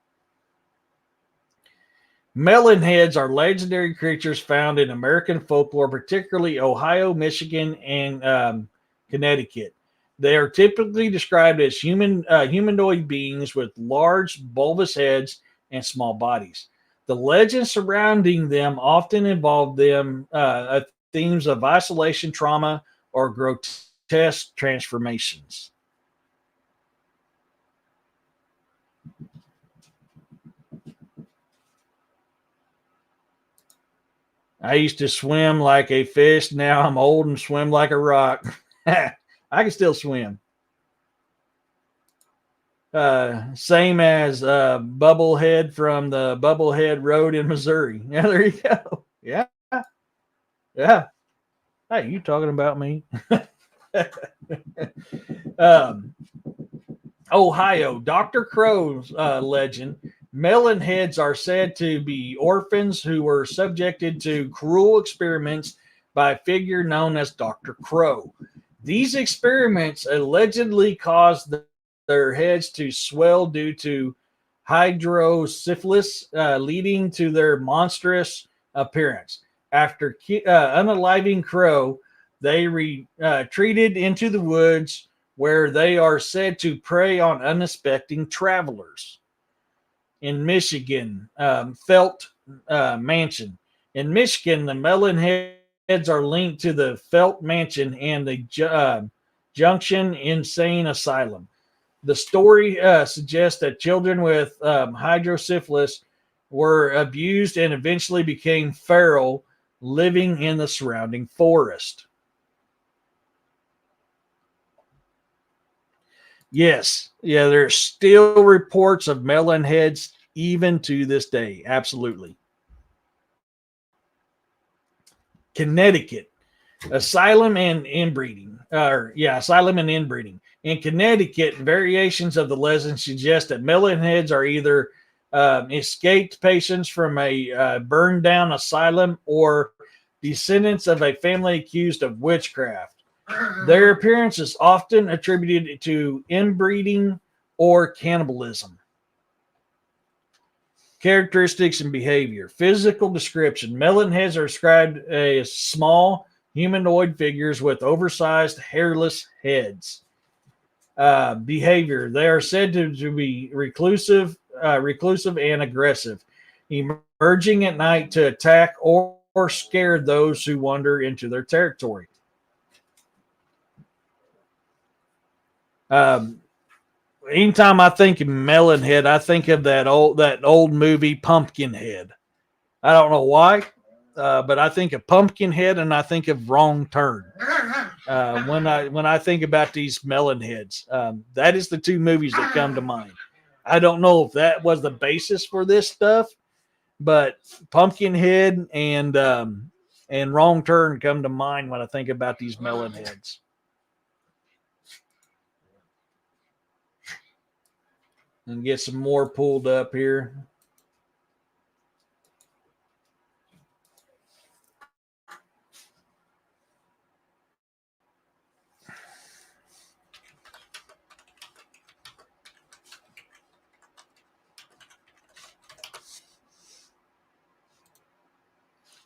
Melon heads are legendary creatures found in American folklore, particularly Ohio, Michigan, and Connecticut. They are typically described as humanoid beings with large, bulbous heads and small bodies. The legends surrounding them often involve themes of isolation, trauma, or grotesque transformations. I used to swim like a fish. Now I'm old and swim like a rock. I can still swim. Same as Bubblehead from the Bubblehead Road in Missouri. Yeah, there you go. Yeah. Hey, you talking about me? Ohio, Dr. Crow's legend Melon heads are said to be orphans who were subjected to cruel experiments by a figure known as Dr. Crow. These experiments allegedly caused their heads to swell due to hydrocephalus, leading to their monstrous appearance. After unaliving Crow, they retreated into the woods where they are said to prey on unsuspecting travelers. In Michigan, Felt Mansion. In Michigan, the melon heads are linked to the Felt Mansion and the Junction Insane Asylum. The story suggests that children with hydrocephalus were abused and eventually became feral, living in the surrounding forest. Yes, yeah, there's still reports of melon heads even to this day. Absolutely. Connecticut, asylum and inbreeding. Asylum and inbreeding. In Connecticut, variations of the legend suggest that melon heads are either escaped patients from a burned down asylum or descendants of a family accused of witchcraft. Their appearance is often attributed to inbreeding or cannibalism. Characteristics and behavior. Physical description. Melon heads are described as small humanoid figures with oversized hairless heads. Behavior. They are said to be reclusive and aggressive, emerging at night to attack or scare those who wander into their territory. Anytime I think of Melonhead, I think of that old movie Pumpkinhead. I don't know why, but I think of Pumpkinhead and I think of Wrong Turn. When I think about these Melonheads, that is the two movies that come to mind. I don't know if that was the basis for this stuff, but Pumpkinhead and Wrong Turn come to mind when I think about these Melonheads. And get some more pulled up here.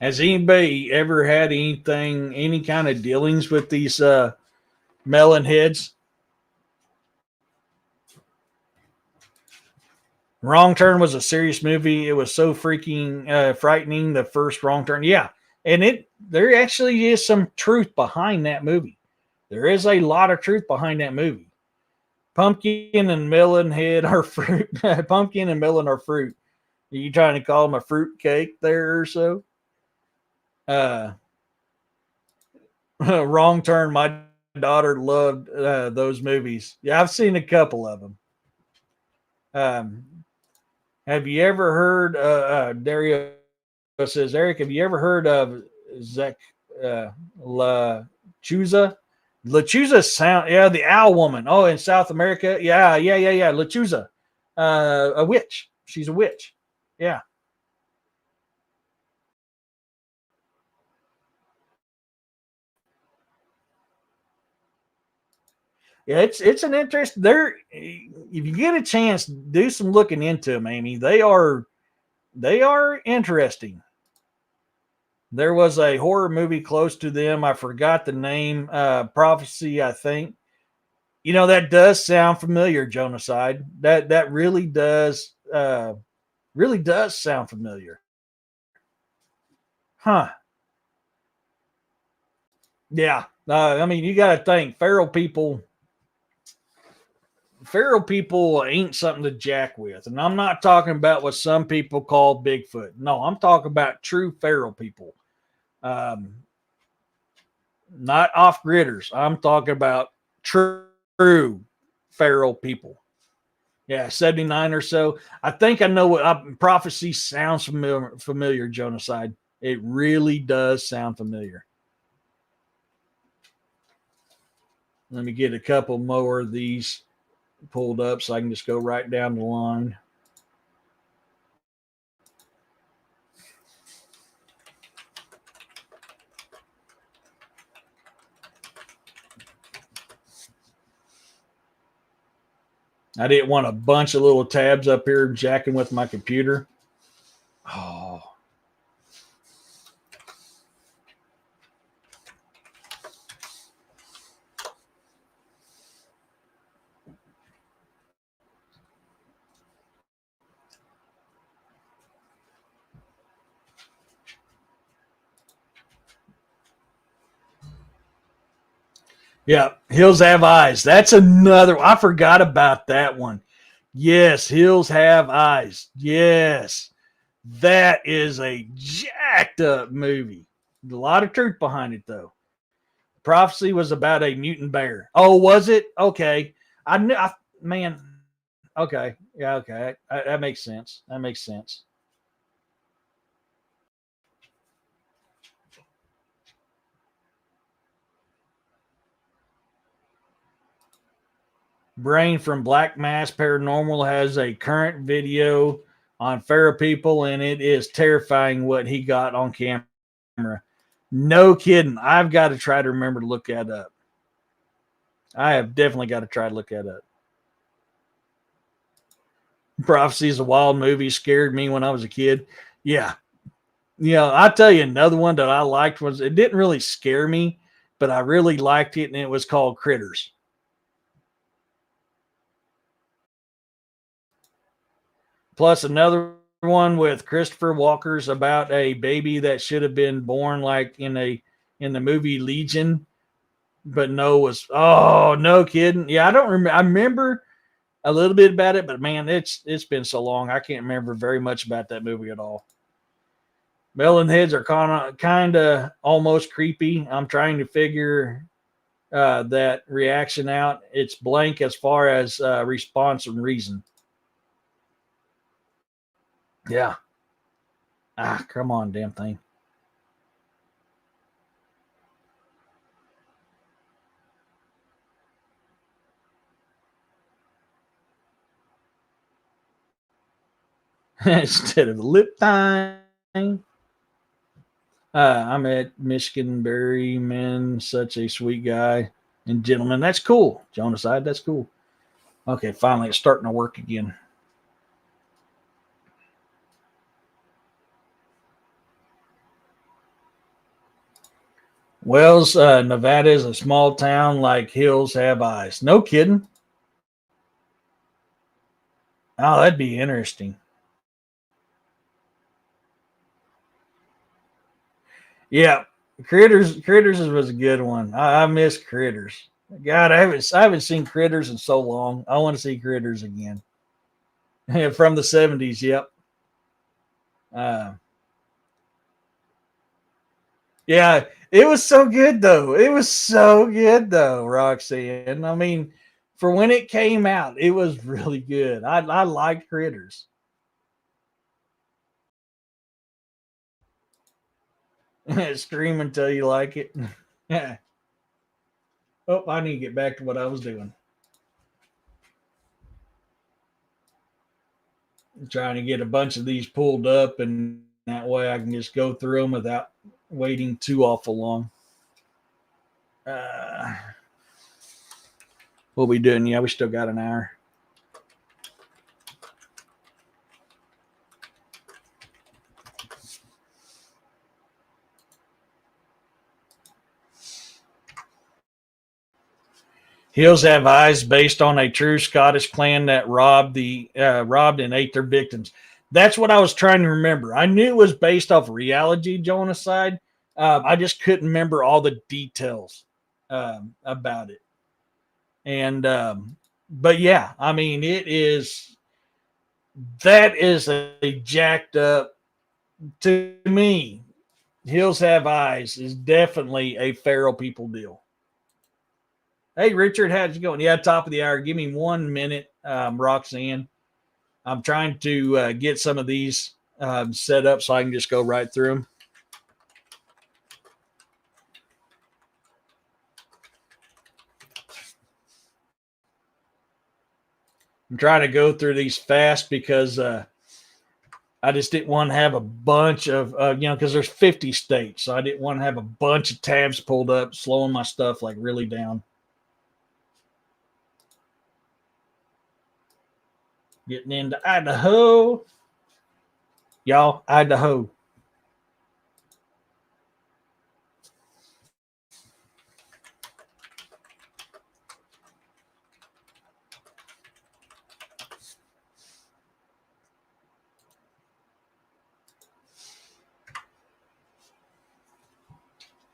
Has anybody ever had any kind of dealings with these melon heads? Wrong Turn was a serious movie. It was so freaking frightening. The first Wrong Turn, yeah, and there actually is some truth behind that movie. There is a lot of truth behind that movie. Pumpkin and melon head are fruit. Pumpkin and melon are fruit. Are you trying to call them a fruit cake there or so? Wrong Turn. My daughter loved those movies. Yeah, I've seen a couple of them. Have you ever heard? Dario says, Eric, have you ever heard of Zach La Chuza? La Chuza sound, yeah, the owl woman. Oh, in South America, yeah. La Chuza, a witch. She's a witch. Yeah. Yeah, it's an interest. If you get a chance, do some looking into them, Amy. They are interesting. There was a horror movie close to them. I forgot the name. Prophecy, I think. That does sound familiar. Jonocide. That really does sound familiar. Huh? Yeah. I mean, you got to think feral people ain't something to jack with. And I'm not talking about what some people call Bigfoot. No, I'm talking about true feral people. Um, Not off gridders. I'm talking about true feral people. Yeah, 79 or so. I think I know what prophecy sounds familiar, Jonocide. It really does sound familiar. Let me get a couple more of these pulled up so I can just go right down the line. I didn't want a bunch of little tabs up here jacking with my computer. Oh. Yeah, Hills Have Eyes. That's another. I forgot about that one. Yes, Hills Have Eyes. Yes, that is a jacked up movie. A lot of truth behind it, though. Prophecy was about a mutant bear. Oh, was it? Okay, I knew. Man, okay, yeah, okay, that makes sense. That makes sense. Brain from Black Mass Paranormal has a current video on feral people, and it is terrifying what he got on camera. No kidding. I've got to try to remember to look that up. I have definitely got to try to look that up. Prophecy is a wild movie. Scared me when I was a kid. Yeah. I'll tell you another one that I liked was it didn't really scare me, but I really liked it, and it was called Critters. Plus another one with Christopher Walker's about a baby that should have been born like in the movie Legion, but no was no kidding. Yeah, I don't remember. I remember a little bit about it, but man, it's been so long I can't remember very much about that movie at all. Melon heads are kind of almost creepy. I'm trying to figure that reaction out. It's blank as far as response and reason. Yeah. Come on, damn thing. Instead of lip time. I met Michigan Berryman, such a sweet guy and gentleman. That's cool. Jonaside, that's cool. Okay, finally it's starting to work again. Wells, Nevada is a small town like Hills Have Eyes. No kidding. Oh, that'd be interesting. Yeah, Critters was a good one. I miss Critters. God, I haven't seen Critters in so long. I want to see Critters again. From the 70s. Yep. Uh, yeah, it was so good though. It was so good though, Roxanne. I mean, for when it came out, it was really good. I liked Critters. Scream until you like it. Yeah. Oh, I need to get back to what I was doing. I'm trying to get a bunch of these pulled up, and that way I can just go through them without waiting too awful long. Uh, what we doing? Yeah, we still got an hour. Hills Have Eyes, based on a true Scottish clan that robbed and ate their victims. That's what I was trying to remember. I knew it was based off reality genocide. I just couldn't remember all the details about it. And but yeah, I mean, that is a jacked up to me. Hills Have Eyes is definitely a feral people deal. Hey, Richard, how's it going? Yeah, top of the hour. Give me 1 minute, Roxanne. I'm trying to get some of these set up so I can just go right through them. I'm trying to go through these fast because I just didn't want to have a bunch of, because there's 50 states. So I didn't want to have a bunch of tabs pulled up, slowing my stuff like really down. Getting into Idaho. Y'all, Idaho.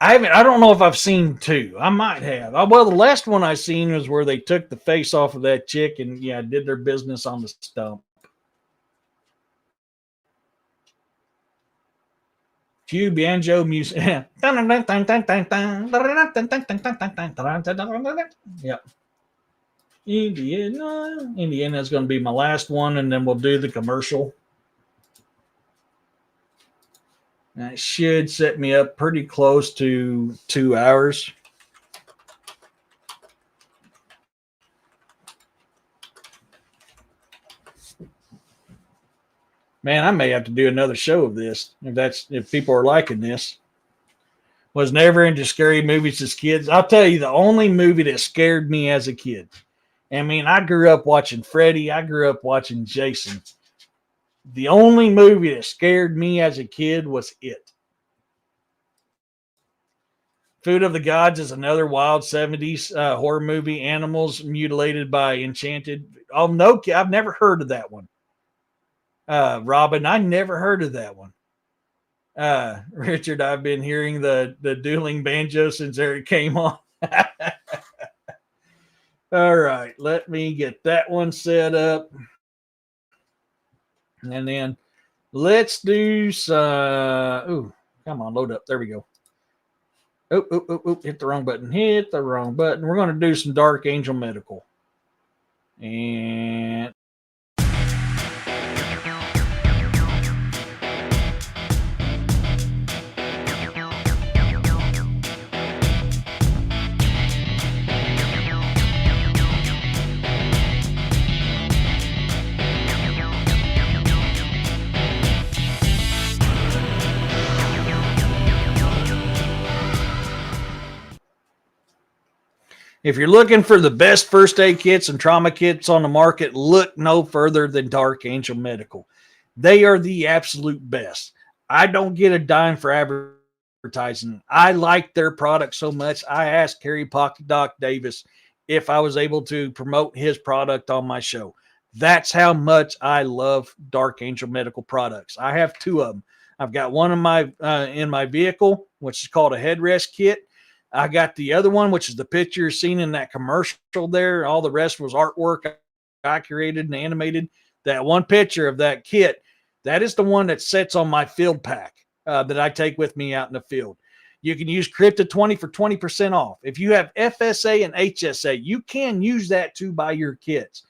I don't know if I've seen two. I might have. Well, the last one I seen was where they took the face off of that chick and did their business on the stump. Cue banjo music. Yep. Indiana is going to be my last one, and then we'll do the commercial. That should set me up pretty close to 2 hours. Man, I may have to do another show of this if people are liking this. Was never into scary movies as kids. I'll tell you, the only movie that scared me as a kid. I mean, I grew up watching Freddy. I grew up watching Jason. The only movie that scared me as a kid was It. Food of the Gods is another wild 70s horror movie. Animals mutilated by enchanted. Oh, no, I've never heard of that one. Robin, I never heard of that one. Richard, I've been hearing the dueling banjo since Eric came on. All right, let me get that one set up. And then let's do some. Ooh, come on, load up. There we go. Oh, hit the wrong button. Hit the wrong button. We're going to do some Dark Angel Medical. And if you're looking for the best first aid kits and trauma kits on the market, look no further than Dark Angel Medical. They are the absolute best. I don't get a dime for advertising. I like their product so much. I asked Kerry Pocket Doc Davis if I was able to promote his product on my show. That's how much I love Dark Angel Medical products. I have two of them. I've got one in my vehicle, which is called a headrest kit. I got the other one, which is the picture seen in that commercial there. All the rest was artwork I created and animated. That one picture of that kit, that is the one that sits on my field pack that I take with me out in the field. You can use Crypto 20 for 20% off. If you have FSA and HSA, you can use that to buy your kits.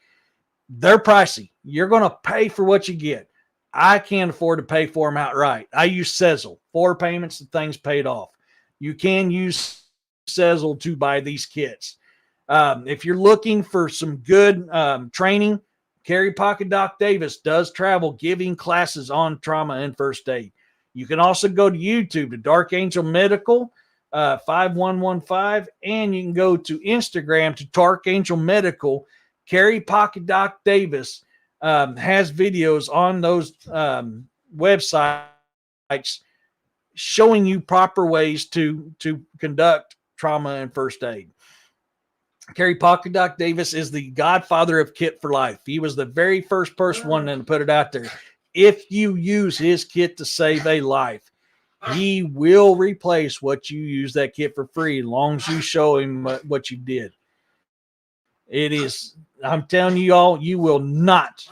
They're pricey. You're going to pay for what you get. I can't afford to pay for them outright. I use Sezzle. 4 payments, the thing's paid off. You can use Sezzle to buy these kits. If you're looking for some good training, Kerry Pocket Doc Davis does travel giving classes on trauma and first aid. You can also go to YouTube to Dark Angel Medical 5115, and you can go to Instagram to Dark Angel Medical. Kerry Pocket Doc Davis has videos on those websites showing you proper ways to conduct trauma and first aid. Kerry Pocket Doc Davis is the godfather of Kit for Life. He was the very first one to put it out there. If you use his kit to save a life, he will replace what you use that kit for free, as long as you show him what you did. It is, I'm telling you all, you will not,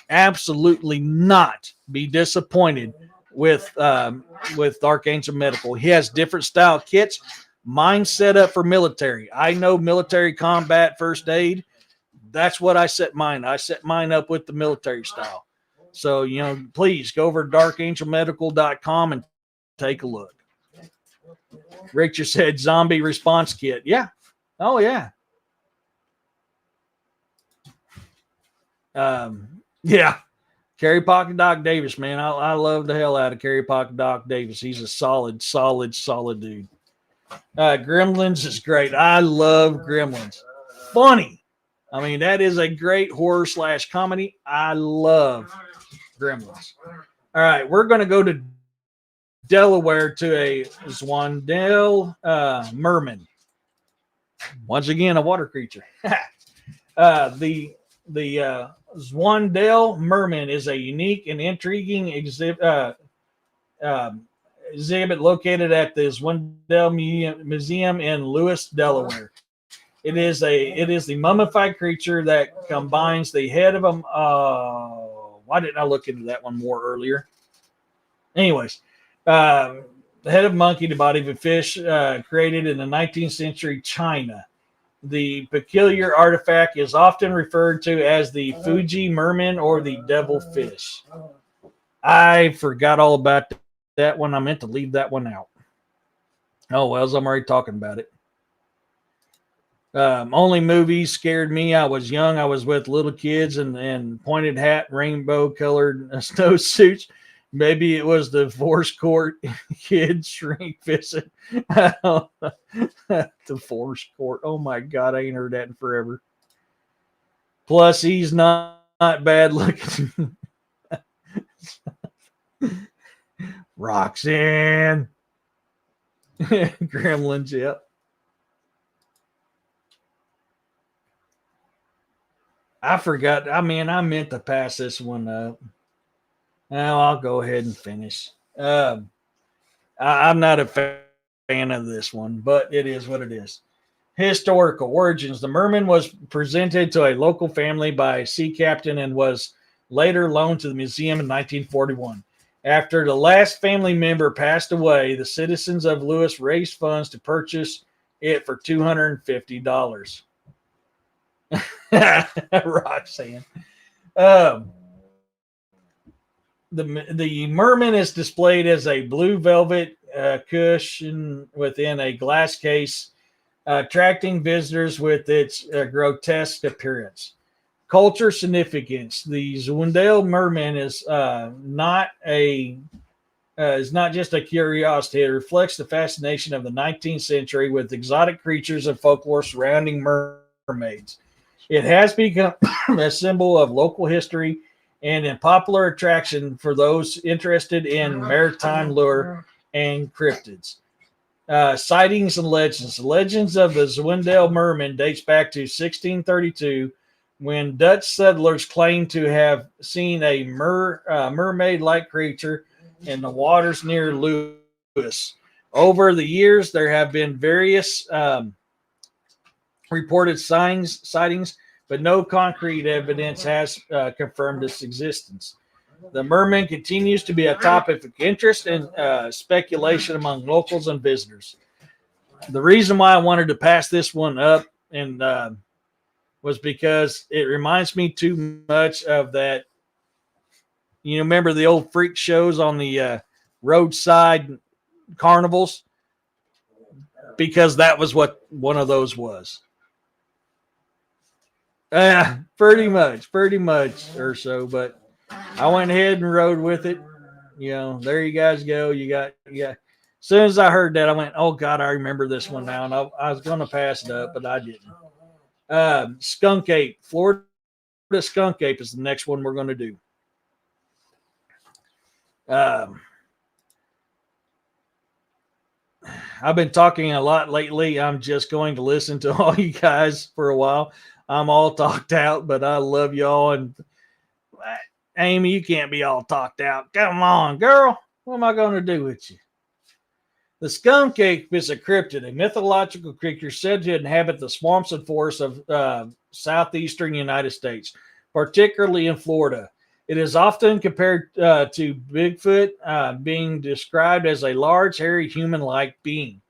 absolutely not be disappointed with Dark Angel Medical. He has different style kits. Mine set up for military. I know military combat first aid. That's what I set mine. I set mine up with the military style. So, please go over to darkangelmedical.com and take a look. Richard said zombie response kit. Yeah. Oh, yeah. Yeah. Kerry Pocket Doc Davis, man. I love the hell out of Kerry Pocket Doc Davis. He's a solid dude. Gremlins is great. I love Gremlins. Funny. I mean, that is a great horror / comedy. I love Gremlins. All right, we're going to go to Delaware to a Zwandale merman. Once again, a water creature. The Zwandale merman is a unique and intriguing exhibit located at the Zwandale Museum in Lewis, Delaware. It is the mummified creature that combines the head of a. Why didn't I look into that one more earlier? Anyways, the head of monkey, the body of a fish, created in the 19th century China. The peculiar artifact is often referred to as the Fuji merman or the devil fish. I forgot all about that one. I meant to leave that one out. Oh, well, I'm already talking about it. Only movies scared me. I was young. I was with little kids and pointed hat, rainbow colored snowsuits. Maybe it was the Force Court kids shrink visit. The Force Court. Oh my God, I ain't heard that in forever. Plus, he's not bad looking. Roxanne. Gremlins, yep. I forgot. I mean, I meant to pass this one up. Now I'll go ahead and finish. I'm not a fan of this one, but it is what it is. Historical origins. The merman was presented to a local family by a sea captain and was later loaned to the museum in 1941. After the last family member passed away, the citizens of Lewis raised funds to purchase it for $250. Roxanne. The merman is displayed as a blue velvet cushion within a glass case, attracting visitors with its grotesque appearance. Culture significance: the Zwandale merman is not just a curiosity. It reflects the fascination of the 19th century with exotic creatures and folklore surrounding mermaids. It has become a symbol of local history and a popular attraction for those interested in maritime lore and cryptids. Sightings and legends. The legends of the Zwandale merman dates back to 1632, when Dutch settlers claimed to have seen a mermaid-like creature in the waters near Lewis. Over the years, there have been various reported sightings, but no concrete evidence has confirmed its existence. The merman continues to be a topic of interest and speculation among locals and visitors. The reason why I wanted to pass this one up and was because it reminds me too much of that. You remember the old freak shows on the roadside carnivals? Because that was what one of those was. Pretty much or so. But I went ahead and rode with it. You know, there you guys go. You got. As soon as I heard that, I went, "Oh God, I remember this one now." And I was going to pass it up, but I didn't. Skunk ape, Florida skunk ape is the next one we're going to do. I've been talking a lot lately. I'm just going to listen to all you guys for a while. I'm all talked out, but I love y'all. And Amy, you can't be all talked out. Come on, girl. What am I going to do with you? The skunk ape is a cryptid, a mythological creature said to inhabit the swamps and forests of southeastern United States, particularly in Florida. It is often compared to Bigfoot, being described as a large, hairy, human-like being.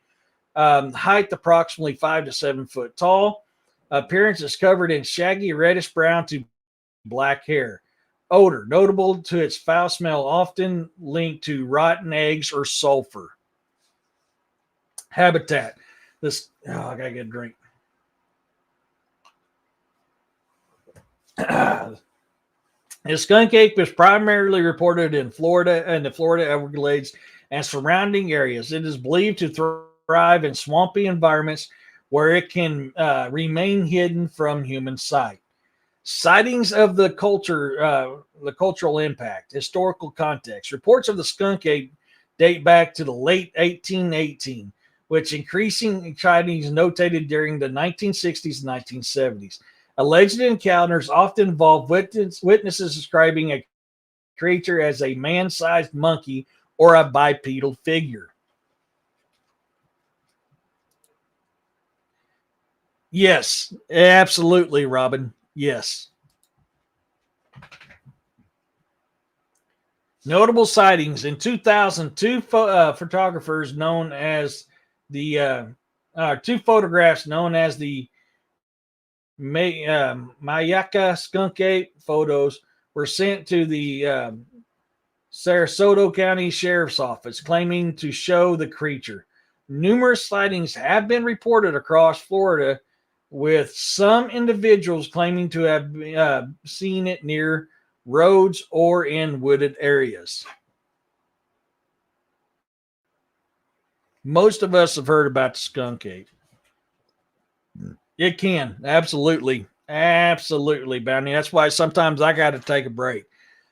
Height approximately 5 to 7 foot tall. Appearance is covered in shaggy reddish brown to black hair. Odor, notable to its foul smell, often linked to rotten eggs or sulfur. Habitat. I gotta get a drink. The skunk ape is primarily reported in Florida and the Florida Everglades and surrounding areas. It is believed to thrive in swampy environments where it can remain hidden from human sight. Sightings of the cultural impact, historical context. Reports of the skunk ape date back to the late 1818, which increasing sightings notated during the 1960s and 1970s. Alleged encounters often involve witnesses describing a creature as a man-sized monkey or a bipedal figure. Yes, absolutely, Robin. Yes. Notable sightings in 2002. Photographers known as the two photographs known as the Mayaka skunk ape photos were sent to the Sarasota County Sheriff's Office, claiming to show the creature. Numerous sightings have been reported across Florida, with some individuals claiming to have seen it near roads or in wooded areas. Most of us have heard about the skunk ape. It can, absolutely. Absolutely, Bounty. That's why sometimes I got to take a break.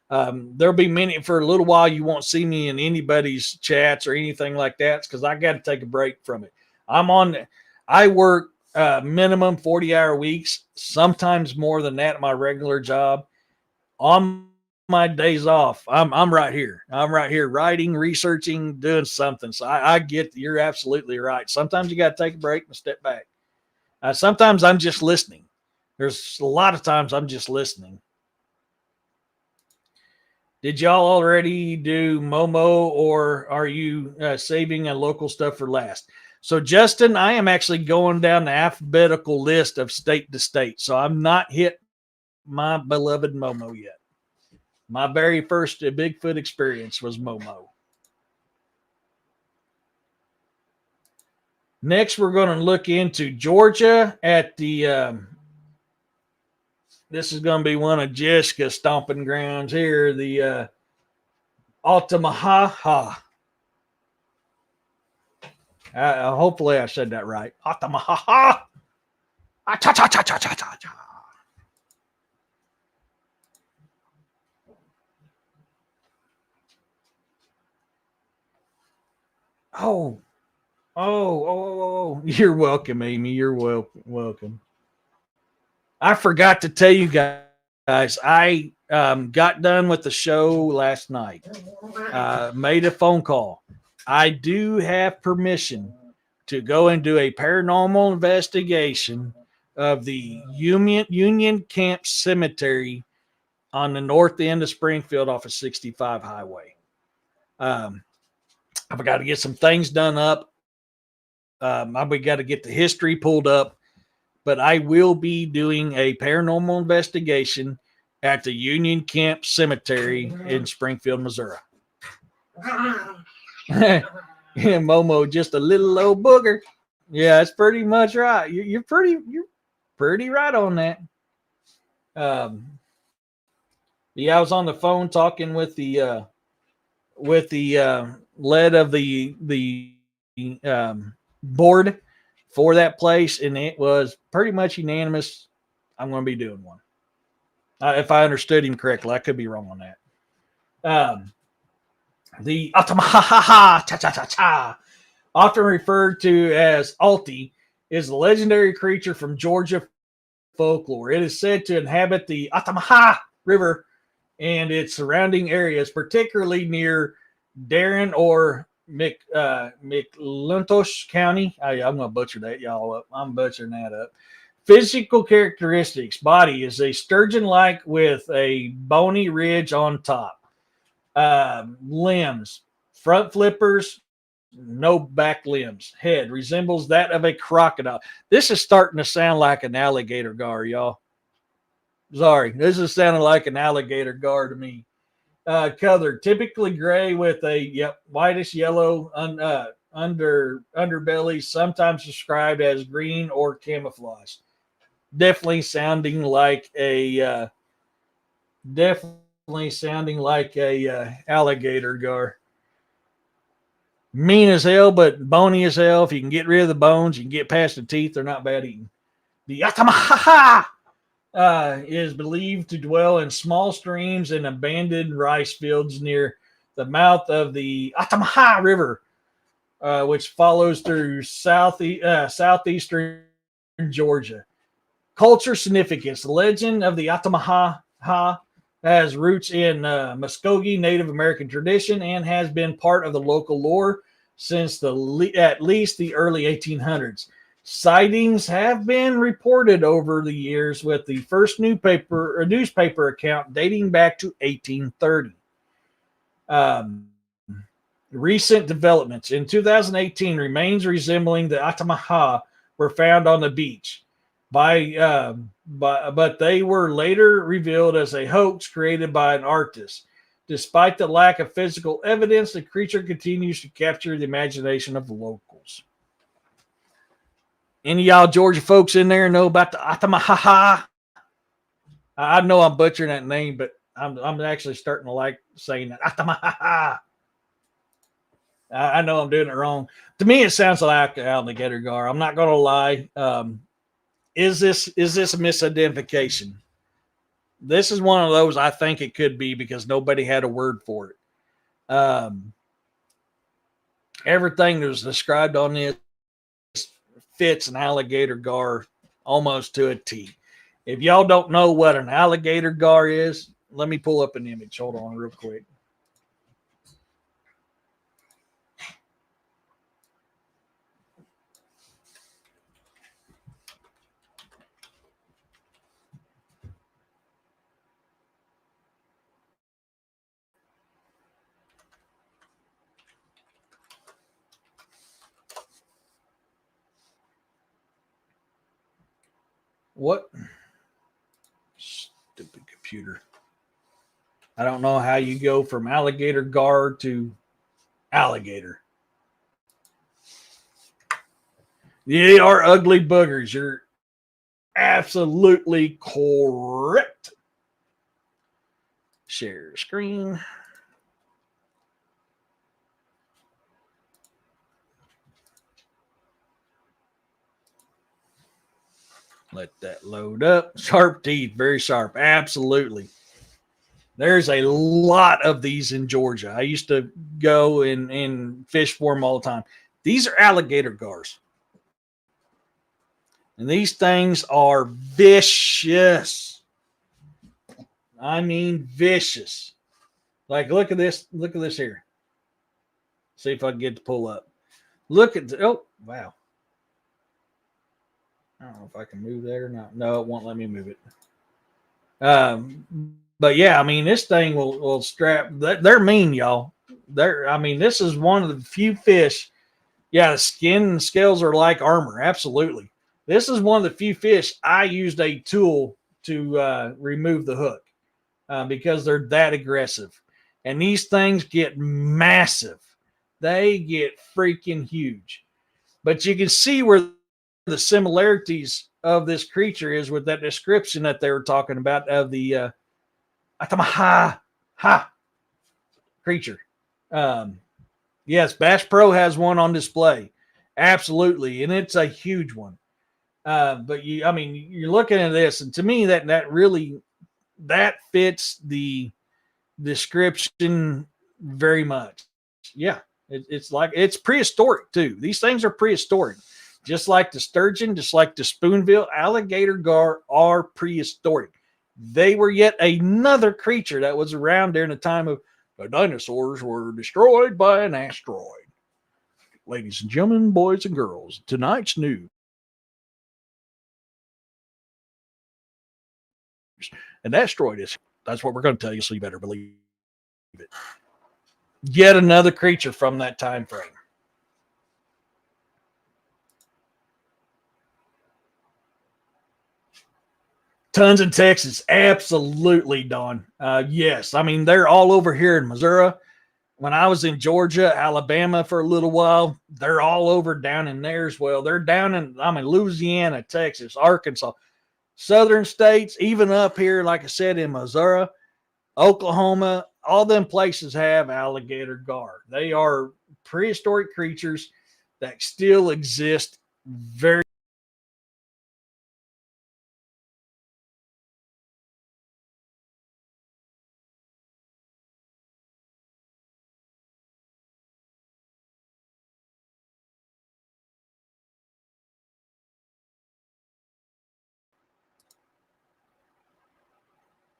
There'll be many for a little while. You won't see me in anybody's chats or anything like that because I got to take a break from it. I work minimum 40-hour weeks, sometimes more than that at my regular job. On my days off, I'm right here. I'm right here writing, researching, doing something. So I get you're absolutely right. Sometimes you got to take a break and step back. Sometimes I'm just listening. There's a lot of times I'm just listening. Did y'all already do Momo, or are you saving a local stuff for last? So, Justin, I am actually going down the alphabetical list of state to state. So I'm not hit my beloved Momo yet. My very first Bigfoot experience was Momo. Next, we're going to look into Georgia at the. This is going to be one of Jessica's stomping grounds here. The Altamaha. Hopefully, I said that right. Altamaha. Oh. You're welcome, Amy. You're welcome. I forgot to tell you guys, I got done with the show last night. Made a phone call. I do have permission to go and do a paranormal investigation of the Union Camp Cemetery on the north end of Springfield off of 65 Highway. I've got to get some things done up. I've got to get the history pulled up, but I will be doing a paranormal investigation at the Union Camp Cemetery in Springfield, Missouri. Yeah, Momo, just a little old booger. Yeah, that's pretty much right. You're pretty right on that. Yeah, I was on the phone talking with the lead of the board for that place, and it was pretty much unanimous. I'm going to be doing one. If I understood him correctly, I could be wrong on that. The Altamaha cha-cha-cha-cha, often referred to as Alti, is a legendary creature from Georgia folklore. It is said to inhabit the Altamaha River and its surrounding areas, particularly near Darren or McClintock County. I'm going to butcher that, y'all. Up. I'm butchering that up. Physical characteristics: body is a sturgeon-like with a bony ridge on top. Limbs: front flippers, no back limbs. Head resembles that of a crocodile. This is starting to sound like an alligator gar, y'all. Sorry, this is sounding like an alligator gar to me. Color typically gray with a whitish yellow underbelly, sometimes described as green or camouflage. Definitely sounding like a alligator gar. Mean as hell, but bony as hell. If you can get rid of the bones, you can get past the teeth. They're not bad eating. The Atamaha is believed to dwell in small streams and abandoned rice fields near the mouth of the Atamaha River, which follows through southeastern Georgia. Culture significance. The legend of the Atamaha has roots in Muskogee Native American tradition and has been part of the local lore since at least the early 1800s. Sightings have been reported over the years, with the first newspaper account dating back to 1830. Um, Recent developments. In 2018, remains resembling the Atamaha were found on the beach. But they were later revealed as a hoax created by an artist. Despite the lack of physical evidence, the creature continues to capture the imagination of the locals. Any of y'all Georgia folks in there know about the Atamaha? I know I'm butchering that name, but I'm actually starting to like saying that Atamaha. I know I'm doing it wrong. To me, it sounds like alligator gar. I'm not going to lie. Is this a misidentification? This is one of those I think it could be because nobody had a word for it. Everything that was described on this fits an alligator gar almost to a T. If y'all don't know what an alligator gar is, let me pull up an image. Hold on real quick. What? Stupid computer. I don't know how you go from alligator gar to alligator. They are ugly boogers. You're absolutely correct. Share screen. Let that load up. Sharp teeth, very sharp. Absolutely. There's a lot of these in Georgia. I used to go and fish for them all the time. These are alligator gars. And these things are vicious. I mean, vicious. Like, look at this. Look at this here. See if I can get to pull up. Look at oh, wow. I don't know if I can move there or not. No, it won't let me move it. But yeah, I mean, this thing will strap. They're mean, y'all. I mean, this is one of the few fish. Yeah, the skin and scales are like armor. Absolutely. This is one of the few fish I used a tool to remove the hook because they're that aggressive. And these things get massive. They get freaking huge. But you can see where the similarities of this creature is with that description that they were talking about of the Atamaha creature. Yes, Bass Pro has one on display. Absolutely. And it's a huge one. But you're looking at this, and to me, that really fits the description very much. Yeah, it's prehistoric too. These things are prehistoric, just like the sturgeon, just like the spoonbill. Alligator gar are prehistoric. They were yet another creature that was around during the time of the dinosaurs were destroyed by an asteroid. Ladies and gentlemen, boys and girls, tonight's news. An asteroid is. That's what we're going to tell you, so you better believe it. Yet another creature from that time frame. Tons in Texas. Absolutely, Don. Yes. I mean, they're all over here in Missouri. When I was in Georgia, Alabama for a little while, they're all over down in there as well. They're down in, Louisiana, Texas, Arkansas, southern states, even up here, like I said, in Missouri, Oklahoma. All them places have alligator gar. They are prehistoric creatures that still exist very.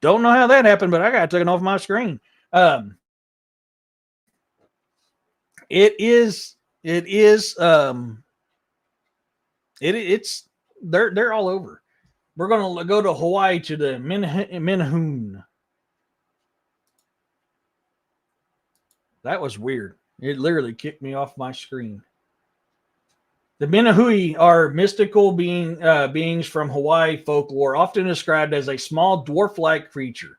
Don't know how that happened, but I got taken off my screen. Um, it is. It is. It's. They're all over. We're gonna go to Hawaii to the Minahune. That was weird. It literally kicked me off my screen. The Minahui are mystical beings from Hawaii folklore, often described as a small dwarf-like creature.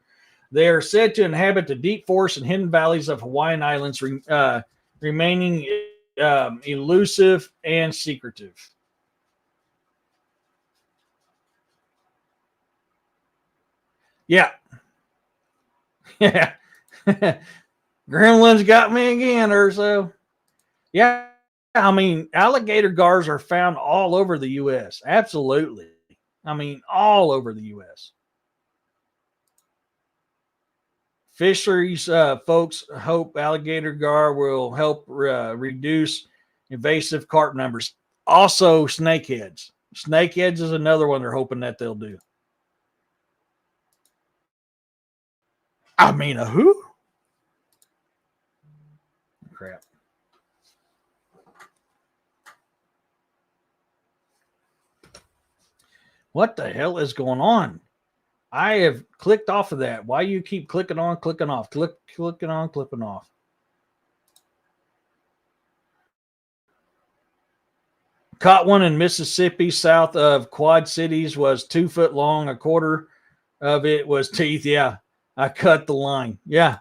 They are said to inhabit the deep forests and hidden valleys of Hawaiian islands, remaining elusive and secretive. Yeah, yeah. Gremlins got me again, or so. Yeah, I mean, alligator gars are found all over the U.S. Absolutely. I mean, all over the U.S. Fisheries folks hope alligator gar will help reduce invasive carp numbers. Also, snakeheads. Snakeheads is another one they're hoping that they'll do. I mean, a who? Crap. What the hell is going on? I have clicked off of that. Why you keep clicking on, clicking off, clicking on, clicking off? Caught one in Mississippi, south of Quad Cities, was 2 foot long. A quarter of it was teeth. Yeah, I cut the line. Yeah.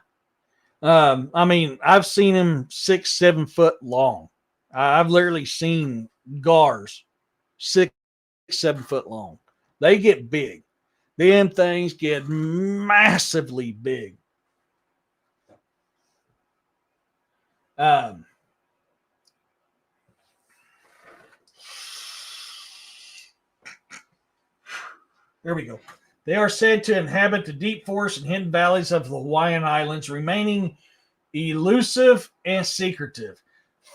I mean, I've seen them 6, 7 foot long. I've literally seen gars 6, 7 foot long. They get big. Them things get massively big. Um, There we go. They are said to inhabit the deep forests and hidden valleys of the Hawaiian Islands, remaining elusive and secretive.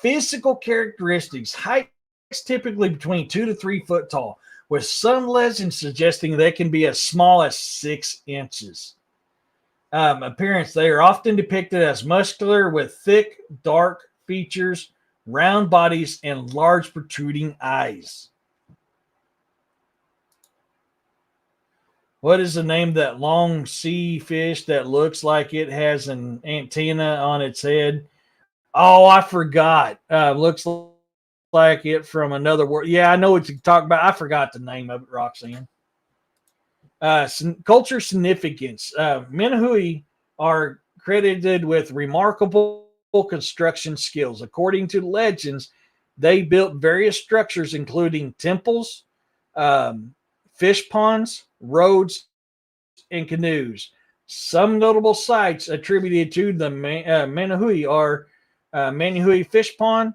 Physical characteristics: height typically between 2 to 3 foot tall, with some legends suggesting they can be as small as 6 inches. Appearance: they are often depicted as muscular with thick, dark features, round bodies, and large protruding eyes. What is the name of that long sea fish that looks like it has an antenna on its head? Oh, I forgot. Looks like it from another world. Yeah, I know what you talk about. I forgot the name of it, Roxanne. Culture significance. Minahui are credited with remarkable construction skills. According to legends, they built various structures, including temples, fish ponds, roads, and canoes. Some notable sites attributed to the Manahui are Manahui Fish Pond,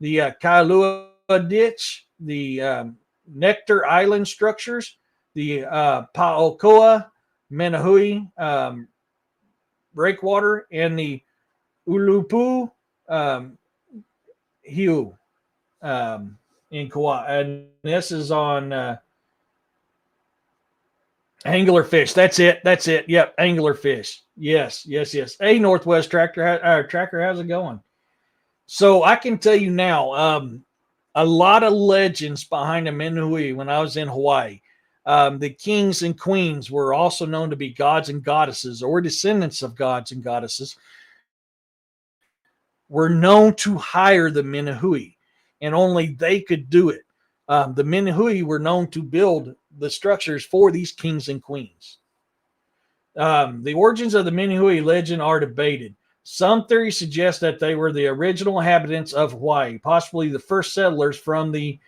the Kailua Ditch, the Nectar Island structures, the Paokoa Manahui breakwater, and the Ulupu Hiu in Kauai. And this is on anglerfish. That's it. That's it. Yep, anglerfish. Yes, yes, yes. Hey, Northwest Tracker, how's it going? So I can tell you now, a lot of legends behind the Menhui when I was in Hawaii. The kings and queens were also known to be gods and goddesses, or descendants of gods and goddesses, were known to hire the Minahui, and only they could do it. The Minahui were known to build the structures for these kings and queens. The origins of the Minahui legend are debated. Some theories suggest that they were the original inhabitants of Hawaii, possibly the first settlers from the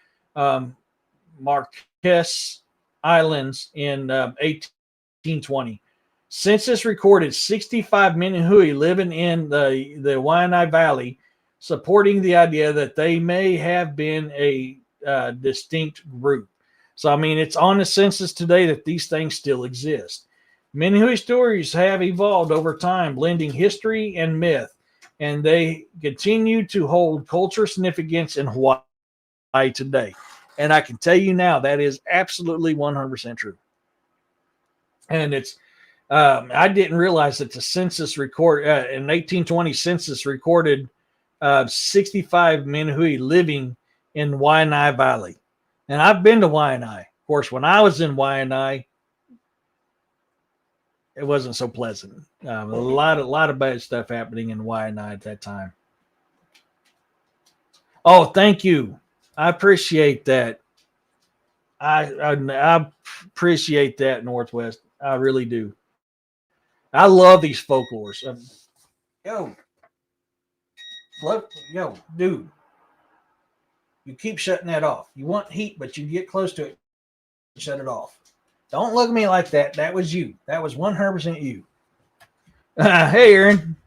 Marquess Islands in 1820. Census recorded 65 Minahui living in the Waianae Valley. supporting the idea that they may have been a distinct group. So, I mean, it's on the census today that these things still exist. Menahui stories have evolved over time, blending history and myth, and they continue to hold cultural significance in Hawaii today. And I can tell you now that is absolutely 100% true. And it's I didn't realize that the census record in 1820 census recorded 65 Menahui living in Waianae Valley. And I've been to Waianae. Of course, when I was in Waianae, it wasn't so pleasant. A lot of bad stuff happening in Waianae at that time. Oh, thank you. I appreciate that. I appreciate that, Northwest. I really do. I love these folklores. Yo, yo, dude, you keep shutting that off. You want heat, but you get close to it, shut it off. Don't look at me like that. That was you. That was 100% you. Hey, Aaron.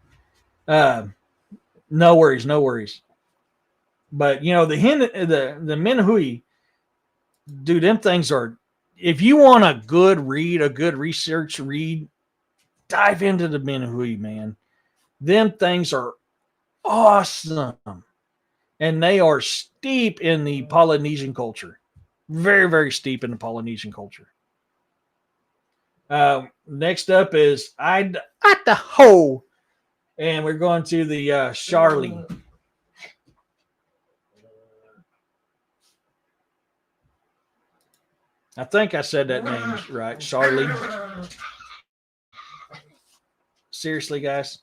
No worries, no worries. But the Menahui, dude, them things are. If you want a good read, a good research read, dive into the Menahui, man. Them things are awesome, and they are steep in the Polynesian culture. Very, very steep in the Polynesian culture. Next up is Idaho, and we're going to the Charlie. I think I said that name right, Charlie. Seriously, guys.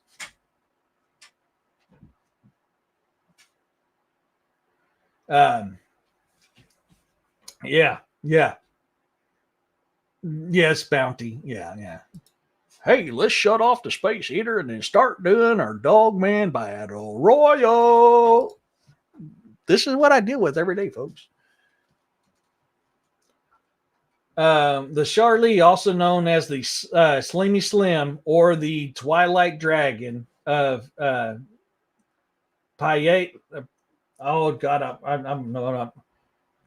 Yeah. Yes, Bounty. Yeah. Hey, let's shut off the space heater and then start doing our Dogman Battle Royal. This is what I deal with every day, folks. The Charlie, also known as the Slimy Slim or the Twilight Dragon of Payette. Oh God, I'm not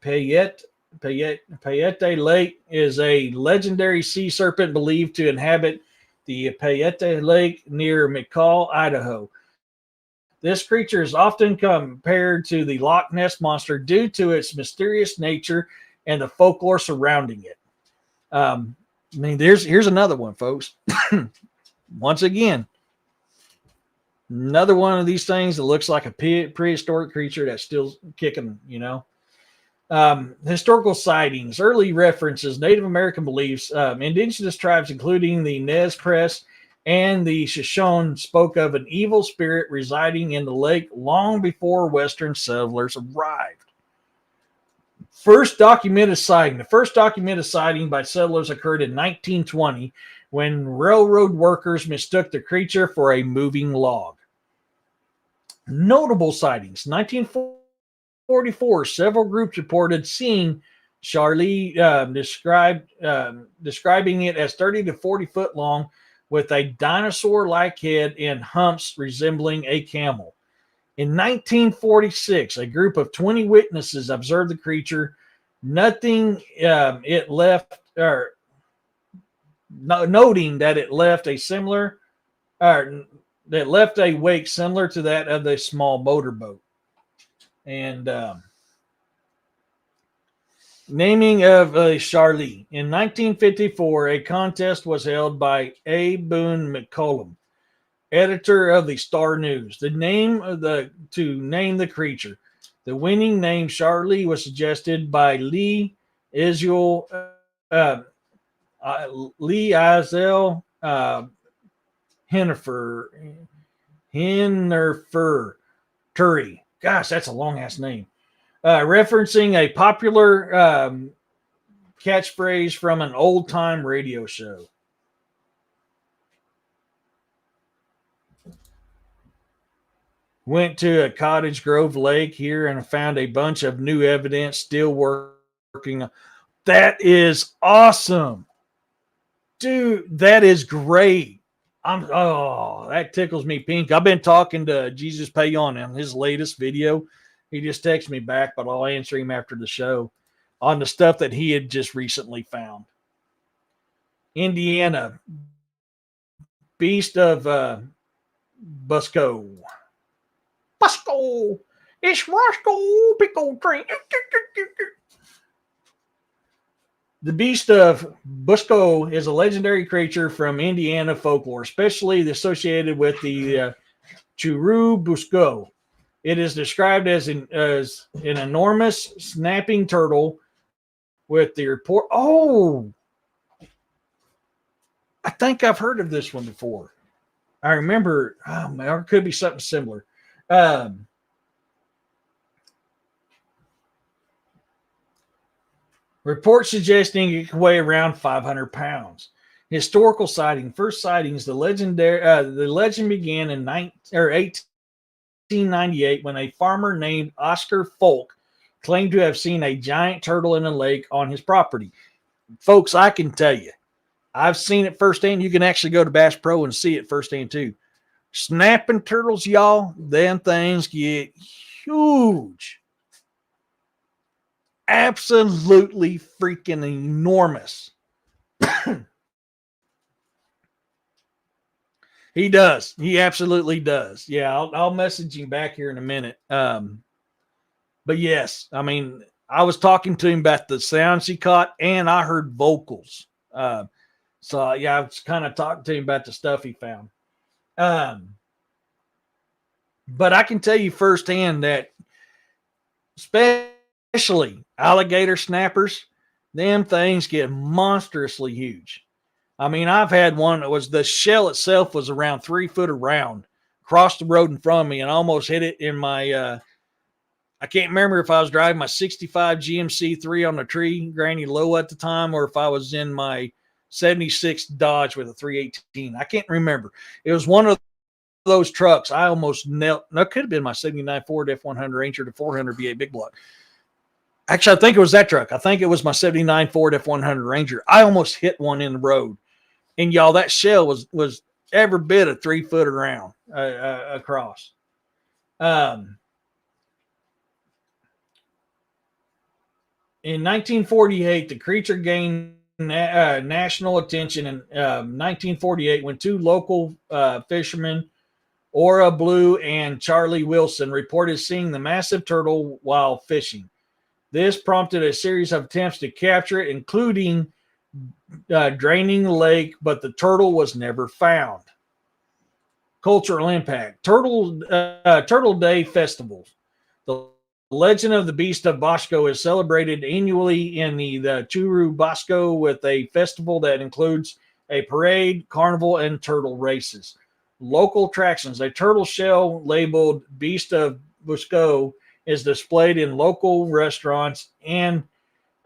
Payette. Payette Lake is a legendary sea serpent believed to inhabit the Payette Lake near McCall, Idaho. This creature is often compared to the Loch Ness Monster due to its mysterious nature and the folklore surrounding it. I mean, here's another one, folks. Once again, another one of these things that looks like a prehistoric creature that's still kicking, Historical sightings, early references, Native American beliefs, indigenous tribes, including the Nez Perce and the Shoshone, spoke of an evil spirit residing in the lake long before Western settlers arrived. The first documented sighting by settlers occurred in 1920 when railroad workers mistook the creature for a moving log. Notable sightings: 1944, several groups reported seeing Charlie, describing it as 30 to 40 foot long with a dinosaur-like head and humps resembling a camel. In 1946, a group of 20 witnesses observed the creature, noting that it left a wake similar to that of a small motorboat. And naming of Charlie. In 1954, a contest was held by A. Boone McCollum, editor of the Star News, to name the creature. The winning name, Charlie, was suggested by Lee Ezel Hennifer Turi. Gosh, that's a long ass name. Referencing a popular catchphrase from an old time radio show. Went to a Cottage Grove Lake here and found a bunch of new evidence still working. That is awesome. Dude, that is great. That tickles me pink. I've been talking to Jesus Payon on his latest video. He just texted me back, but I'll answer him after the show on the stuff that he had just recently found. Indiana, beast of Busco. Busco! It's Roscoe Pickle Train. The beast of Busco is a legendary creature from Indiana folklore, especially associated with the Churubusco. It is described as an enormous snapping turtle with the report. Oh, I think I've heard of this one before. I remember, or it could be something similar. Reports suggesting it could weigh around 500 pounds. Historical sighting. First sightings. The legend began in 1898 when a farmer named Oscar Folk claimed to have seen a giant turtle in a lake on his property. Folks, I can tell you, I've seen it firsthand. You can actually go to Bass Pro and see it firsthand too. Snapping turtles, y'all, them things get huge. Absolutely freaking enormous. He does. He absolutely does. Yeah, I'll message him back here in a minute. But yes, I mean, I was talking to him about the sounds he caught, and I heard vocals. So yeah, I was kind of talking to him about the stuff he found. But I can tell you firsthand that, especially alligator snappers, them things get monstrously huge. I mean, I've had one that was the shell itself was around 3 foot around, crossed the road in front of me, and almost hit it in my. I can't remember if I was driving my 65 GMC 3 on the tree, Granny Low at the time, or if I was in my 76 Dodge with a 318. I can't remember. It was one of those trucks. I almost knelt. That could have been my 79 Ford F100 Ranger to 400 V8 big block. Actually, I think it was that truck. I think it was my 79 Ford F100 Ranger. I almost hit one in the road. And y'all, that shell was every bit of 3 foot around across. In 1948, the creature gained national attention in 1948 when two local fishermen, Ora Blue and Charlie Wilson, reported seeing the massive turtle while fishing. This prompted a series of attempts to capture it, including draining the lake, but the turtle was never found. Cultural impact. Turtle Day festivals. The legend of the Beast of Bosco is celebrated annually in the Churubusco with a festival that includes a parade, carnival, and turtle races. Local attractions. A turtle shell labeled Beast of Bosco is displayed in local restaurants, and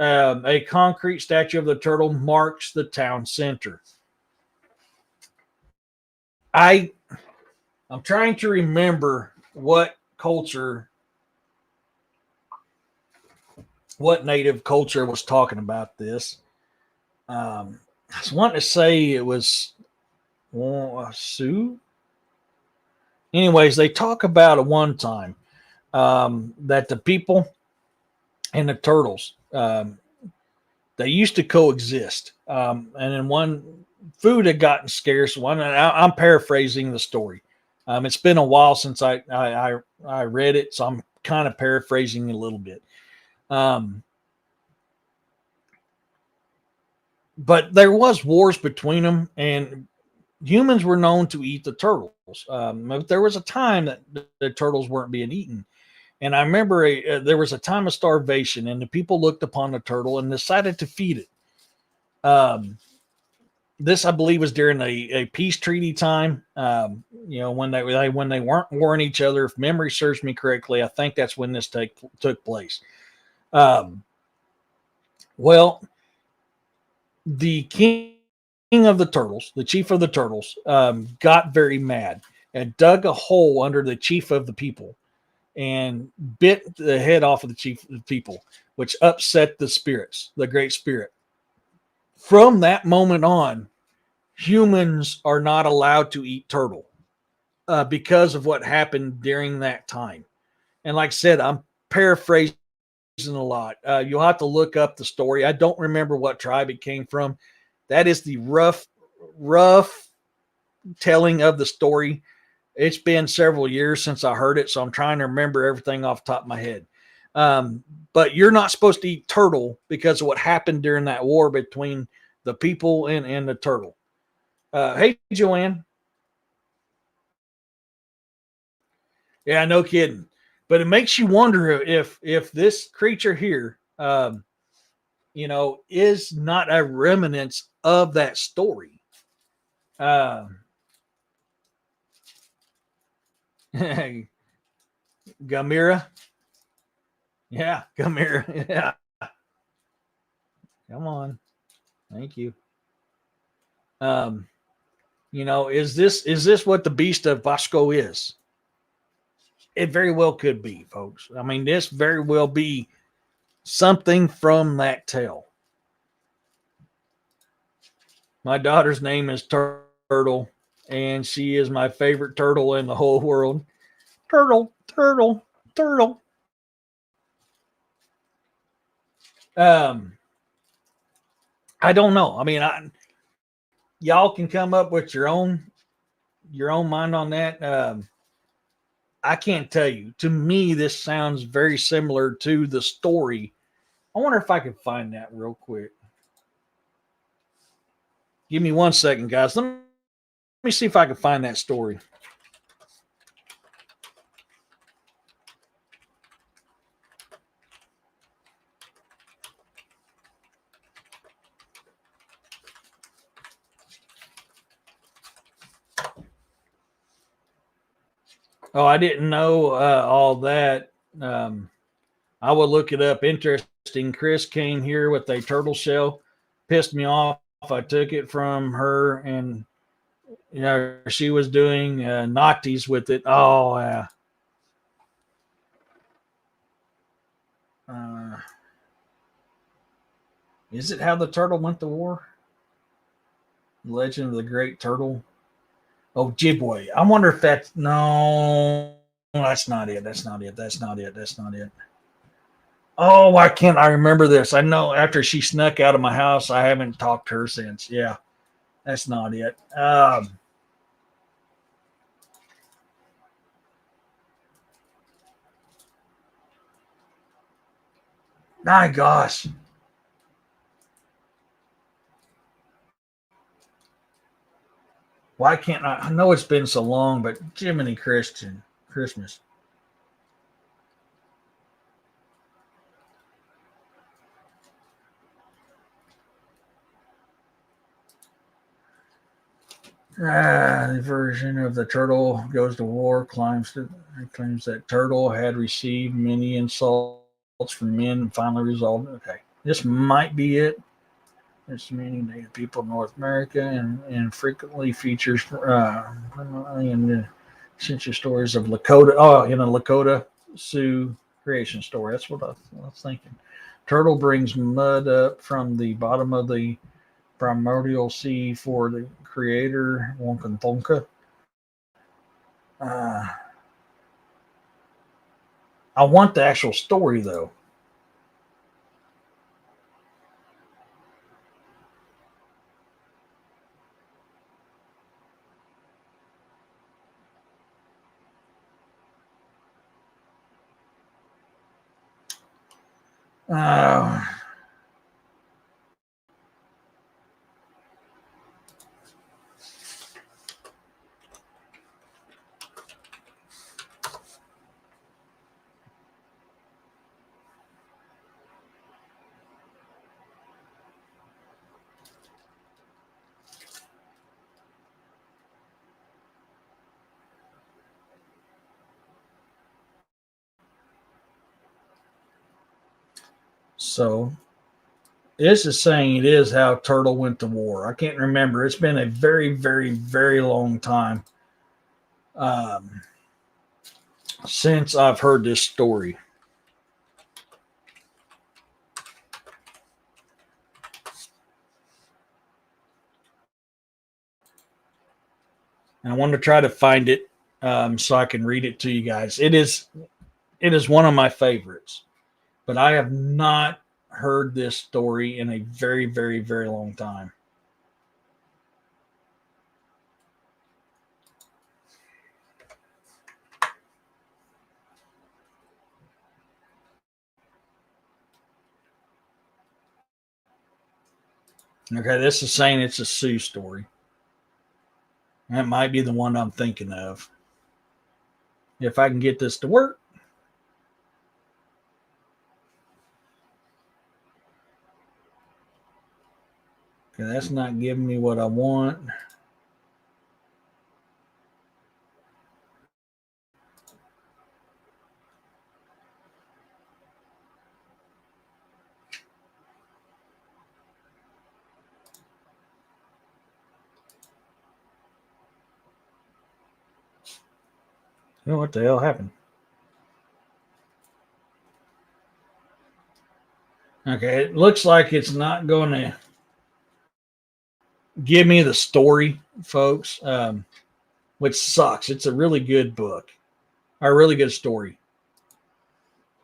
a concrete statue of the turtle marks the town center. I'm trying to remember what native culture was talking about this. I was wanting to say it was Sioux. Anyways, they talk about at one time that the people and the turtles, they used to coexist. And then one food had gotten scarce. I'm paraphrasing the story. It's been a while since I read it, so I'm kind of paraphrasing a little bit. But there was wars between them, and humans were known to eat the turtles. But there was a time that the turtles weren't being eaten. And I remember there was a time of starvation, and the people looked upon the turtle and decided to feed it. This, I believe, was during a peace treaty time. When they weren't warring each other. If memory serves me correctly, I think that's when this took place. Well, the king of the turtles, the chief of the turtles, got very mad and dug a hole under the chief of the people and bit the head off of the chief of the people, which upset the spirits, the great spirit. From that moment on, humans are not allowed to eat turtle because of what happened during that time. And like I said, I'm paraphrasing a lot. You'll have to look up the story. I don't remember what tribe it came from. That is the rough telling of the story. It's been several years since I heard it, so I'm trying to remember everything off the top of my head. But you're not supposed to eat turtle because of what happened during that war between the people and the turtle. Hey, Joanne. Yeah, no kidding. But it makes you wonder if this creature here, is not a remnant of that story. Gamira. Yeah, Gamira. Yeah. Come on. Thank you. Um, is this what the beast of Vasco is? It very well could be, folks. I mean, this very well be something from that tale. My daughter's name is Turtle, and she is my favorite turtle in the whole world. Turtle, turtle, turtle. Um, I don't know. I mean, y'all can come up with your own mind on that. I can't tell you. To me, this sounds very similar to the story. I wonder if I can find that real quick. Give me 1 second, guys. Let me see if I can find that story. Oh, I didn't know all that. I will look it up. Interesting. Chris came here with a turtle shell, pissed me off. I took it from her, and she was doing naughties with it. Oh, yeah. Is it how the turtle went to war? Legend of the Great Turtle. Oh, Ojibwe. I wonder if that's no. That's not it. That's not it. That's not it. That's not it. Oh, why can't I remember this? I know after she snuck out of my house, I haven't talked to her since. Yeah, that's not it. My gosh. Why can't I know it's been so long, but Jiminy Christian Christmas. The version of the turtle goes to war, claims that turtle had received many insults from men and finally resolved. Okay, this might be it. It's many Native people in North America and frequently features in the essential stories of Lakota. Oh, in a Lakota Sioux creation story. That's what I was thinking. Turtle brings mud up from the bottom of the primordial sea for the creator, Wonkathonka. Uh, I want the actual story though. Uh, so this is saying it is how Turtle went to war. I can't remember. It's been a very, very, very long time um, since I've heard this story. And I want to try to find it so I can read it to you guys. It is one of my favorites, but I have not heard this story in a very, very, very long time. Okay, this is saying it's a Sioux story. That might be the one I'm thinking of. If I can get this to work. Okay, that's not giving me what I want. Oh, what the hell happened? Okay, it looks like it's not going to give me the story, folks, which sucks. It's a really good book, a really good story.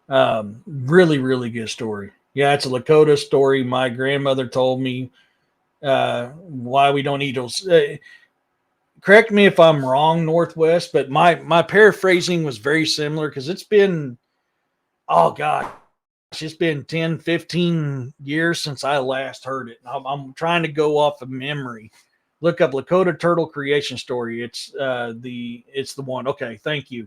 Really, really good story. Yeah, it's a Lakota story. My grandmother told me why we don't eat those. Correct me if I'm wrong, Northwest, but my paraphrasing was very similar because it's been, oh God, it's been 10, 15 years since I last heard it. I'm trying to go off of memory. Look up Lakota turtle creation story. It's the one. Okay, thank you.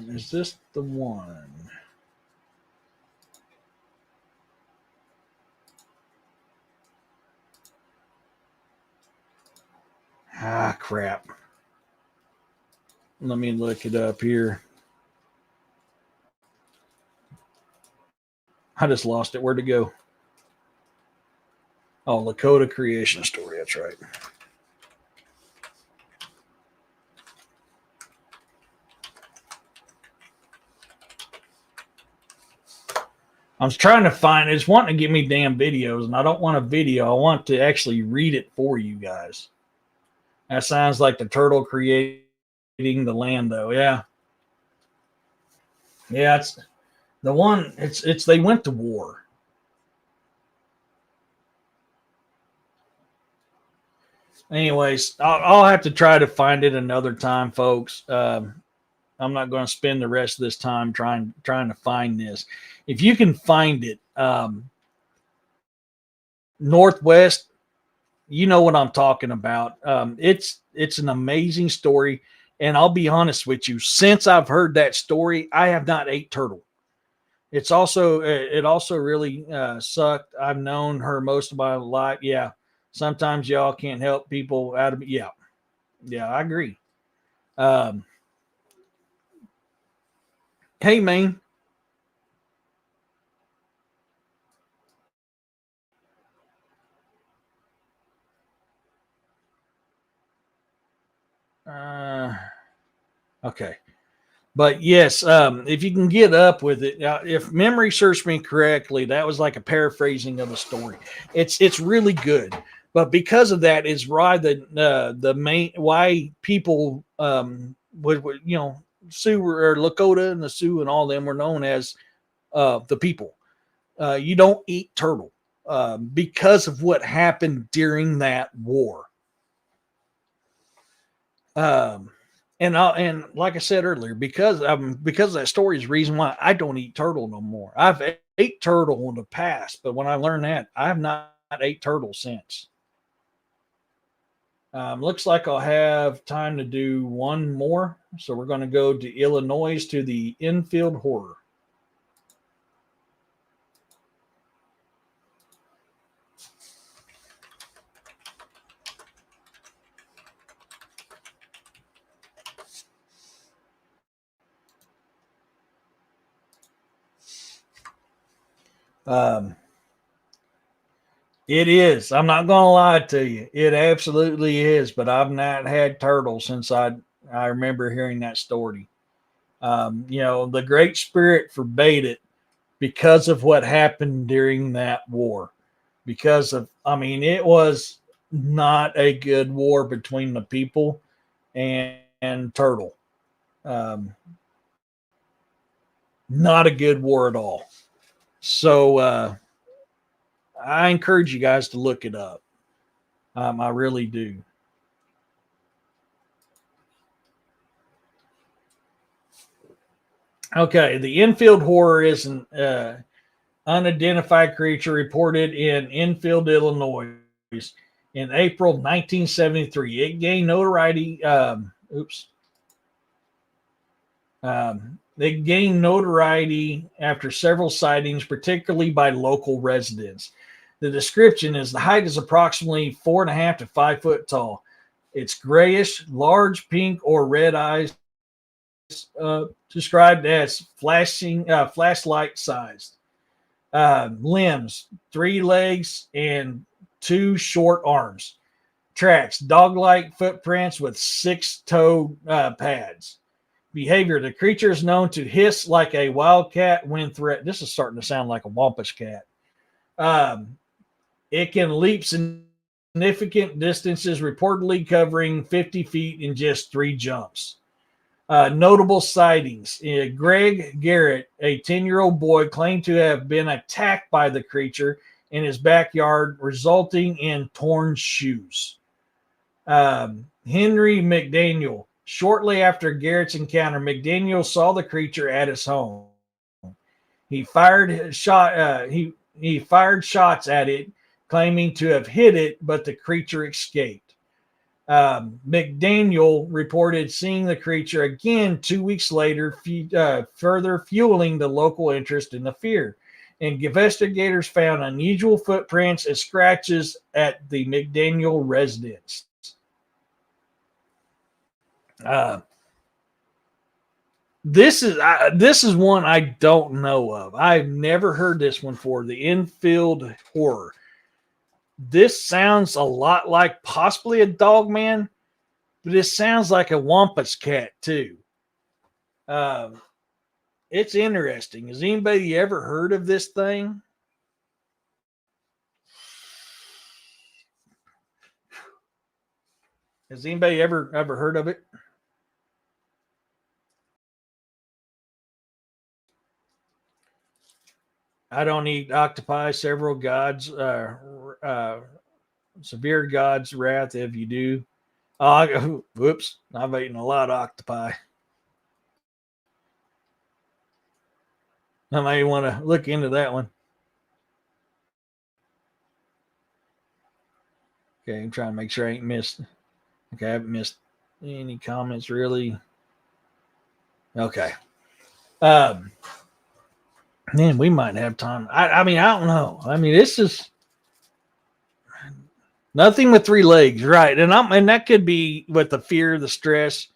Is this the one? Ah, crap. Let me look it up here. I just lost it. Where'd it go? Oh, Lakota creation story. That's right. I was trying to find it's wanting to give me damn videos, and I don't want a video. I want to actually read it for you guys. That sounds like the turtle creating the land, though. Yeah. Yeah, it's the one. It's they went to war. Anyways, I'll have to try to find it another time, folks. I'm not going to spend the rest of this time trying to find this. If you can find it, Northwest, you know what I'm talking about. It's an amazing story, and I'll be honest with you. Since I've heard that story, I have not ate turtle. It also really sucked. I've known her most of my life. Yeah, sometimes y'all can't help people out of. Yeah, yeah, I agree. Um, hey, man. Uh, okay. But yes, if you can get up with it, if memory serves me correctly, that was like a paraphrasing of the story. It's really good, but because of that is why the main why people would Sioux or Lakota and the Sioux and all them were known as the people. You don't eat turtle because of what happened during that war. Um, and like I said earlier, because that story is the reason why I don't eat turtle no more. I've ate turtle in the past, but when I learned that, I have not ate turtle since. Looks like I'll have time to do one more, so we're going to go to Illinois to the infield horror. Um, It is. I'm not going to lie to you. It absolutely is. But I've not had turtles since I remember hearing that story. The Great Spirit forbade it because of what happened during that war. Because of, I mean, it was not a good war between the people and turtle. Um, not a good war at all. So I encourage you guys to look it up. I really do. Okay, the infield horror is an unidentified creature reported in Enfield, Illinois, in April 1973. It gained notoriety. They gained notoriety after several sightings, particularly by local residents. The description is the height is approximately 4.5 to 5 foot tall. It's grayish, large pink or red eyes, described as flashlight sized. Limbs, 3 legs, and 2 short arms. Tracks, dog-like footprints with 6-toe pads. Behavior, the creature is known to hiss like a wildcat when threatened. This is starting to sound like a wampus cat. It can leap significant distances, reportedly covering 50 feet in just 3 jumps. Notable sightings. Greg Garrett, a 10-year-old boy, claimed to have been attacked by the creature in his backyard, resulting in torn shoes. Henry McDaniel. Shortly after Garrett's encounter, McDaniel saw the creature at his home. He fired shots at it, claiming to have hit it, but the creature escaped. McDaniel reported seeing the creature again 2 weeks later, further fueling the local interest in the fear. And investigators found unusual footprints and scratches at the McDaniel residence. This is one I don't know of. I've never heard this one before. The infield horror. This sounds a lot like possibly a dog man, but it sounds like a wampus cat too. It's interesting. Has anybody ever heard of this thing? Has anybody ever heard of it? I don't eat octopi. Several gods, severe gods' wrath if you do. Whoops! I've eaten a lot of octopi. I may want to look into that one. Okay, I'm trying to make sure I ain't missed. Okay, I haven't missed any comments really. Okay. Man, we might have time. I mean, I don't know. I mean, this is nothing with 3 legs, right? And that could be with the fear, the stress,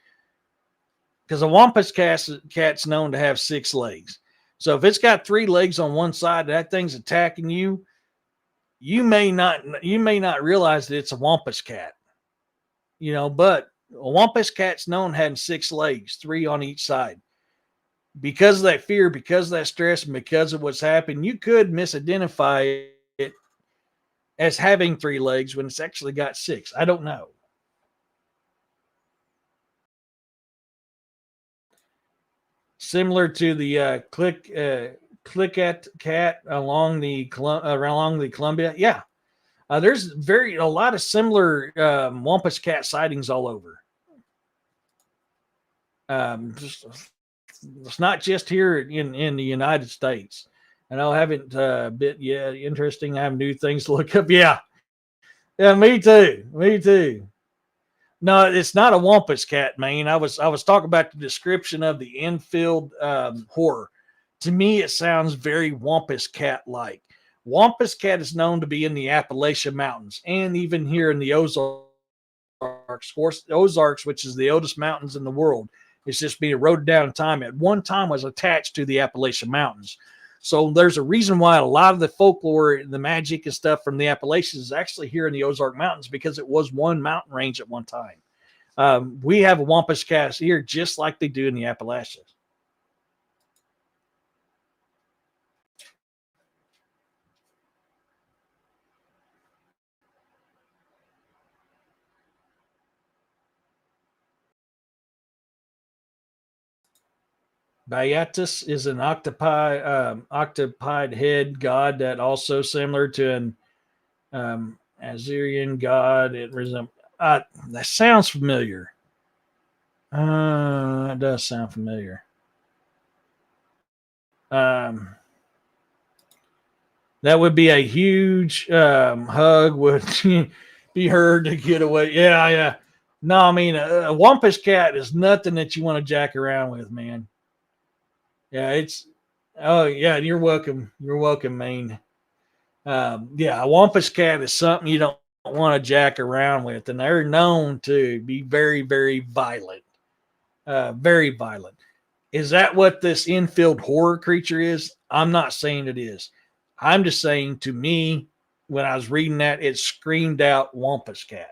because a wampus cat's known to have 6 legs. So if it's got 3 legs on one side, that thing's attacking you. You may not realize that it's a wampus cat, but a wampus cat's known having 6 legs, 3 on each side. Because of that fear, because of that stress, and because of what's happened, you could misidentify it as having 3 legs when it's actually got 6. I don't know. Similar to the click at cat along the Columbia. Yeah, there's a lot of similar wampus cat sightings all over. It's not just here in the United States. And I haven't bit yet. Interesting. I have new things to look up. Yeah, me too. Me too. No, it's not a wampus cat, man. I was talking about the description of the infield horror. To me, it sounds very wampus cat like. Wampus cat is known to be in the Appalachian Mountains and even here in the Ozarks. Ozarks, which is the oldest mountains in the world, it's just being eroded down in time. At one time, was attached to the Appalachian Mountains. So there's a reason why a lot of the folklore, the magic and stuff from the Appalachians is actually here in the Ozark Mountains because it was one mountain range at one time. We have a Wampus Cat here just like they do in the Appalachians. Baiatus is an octopied head god that also similar to an Assyrian god. It resembles. That sounds familiar. It does sound familiar. Um, that would be a huge hug. Would be heard to get away. Yeah, yeah. No, I mean a Wampus cat is nothing that you want to jack around with, man. Yeah, it's. Oh yeah, you're welcome. You're welcome, Maine. Yeah, a Wampus cat is something you don't want to jack around with, and they're known to be very, very violent. Very violent. Is that what this infield horror creature is? I'm not saying it is. I'm just saying to me, when I was reading that, it screamed out Wampus cat.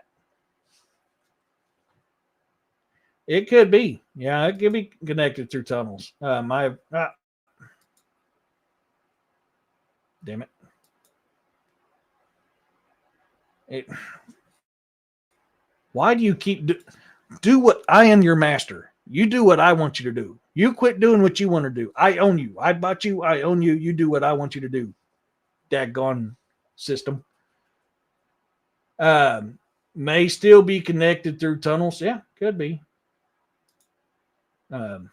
It could be. Yeah, it could be connected through tunnels. Damn it. It Why do you keep do what I am your master? You do what I want you to do. You quit doing what you want to do. I own you. I bought you. I own you. You do what I want you to do. Daggone system. May still be connected through tunnels. Yeah, could be. Um,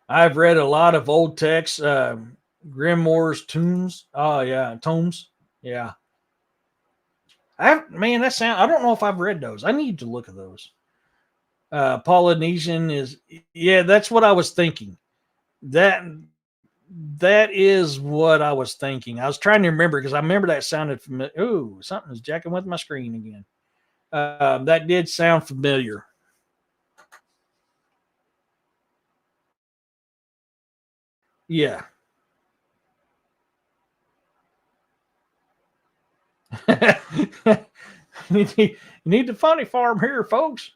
I've read a lot of old texts, Grimoires tombs. Oh yeah, tomes. Yeah. Man, that sound. I don't know if I've read those. I need to look at those. Polynesian is. Yeah, that's what I was thinking. That that is what I was thinking. I was trying to remember because I remember that sounded familiar. Ooh, something is jacking with my screen again. That did sound familiar. Yeah. You need the funny farm here, folks.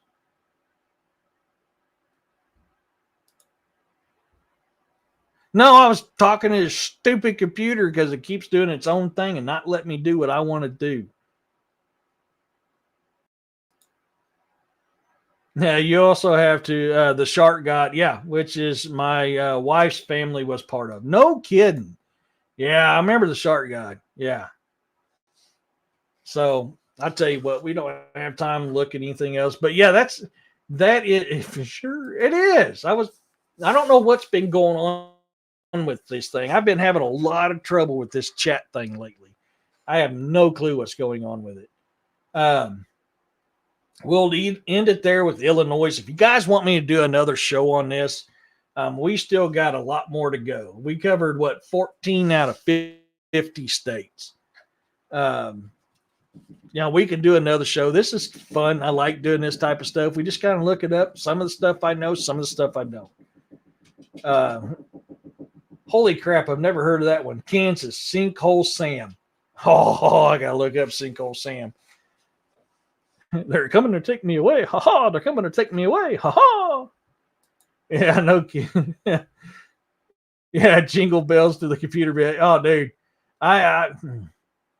No, I was talking to this stupid computer because it keeps doing its own thing and not letting me do what I want to do. Yeah, you also have to the shark god, yeah, which is my wife's family was part of. No kidding. Yeah, I remember the shark god. Yeah. So I tell you what, we don't have time to look at anything else. But yeah, that is for sure. It is. I don't know what's been going on with this thing. I've been having a lot of trouble with this chat thing lately. I have no clue what's going on with it. Um, we'll end it there with Illinois. If you guys want me to do another show on this, we still got a lot more to go. We covered what 14 out of 50 states. Yeah, we can do another show. This is fun. I like doing this type of stuff. We just kind of look it up. Some of the stuff I know, some of the stuff I don't. Uh, holy crap, I've never heard of that one. Kansas, Sinkhole Sam. Oh, I got to look up Sinkhole Sam. They're coming to take me away. Ha ha, they're coming to take me away. Ha ha. Yeah, no kidding. Yeah, jingle bells to the computer. Oh, dude. I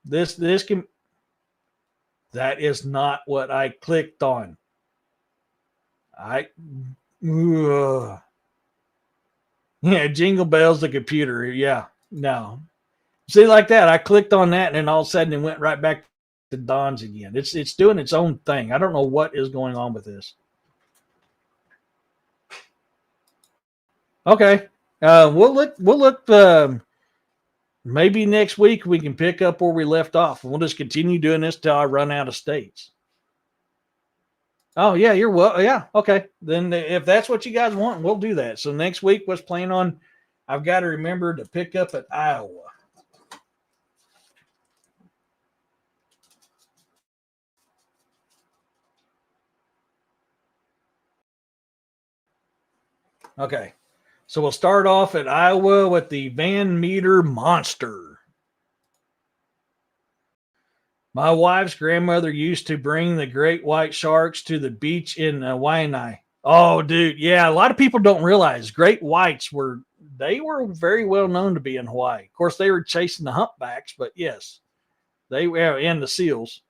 this can that is not what I clicked on. I ugh. Yeah, jingle bells the computer. Yeah, no. See, like that, I clicked on that, and then all of a sudden it went right back to Don's again. It's doing its own thing. I don't know what is going on with this. Okay, we'll look. Maybe next week we can pick up where we left off. We'll just continue doing this till I run out of states. Oh yeah, you're well. Yeah, okay. Then if that's what you guys want, we'll do that. So next week was plan on. I've got to remember to pick up at Iowa. Okay. So we'll start off at Iowa with the Van Meter monster. My wife's grandmother used to bring the great white sharks to the beach in Waianae. Oh, dude, yeah. A lot of people don't realize great whites were very well known to be in Hawaii. Of course, they were chasing the humpbacks, but yes, they were and the seals.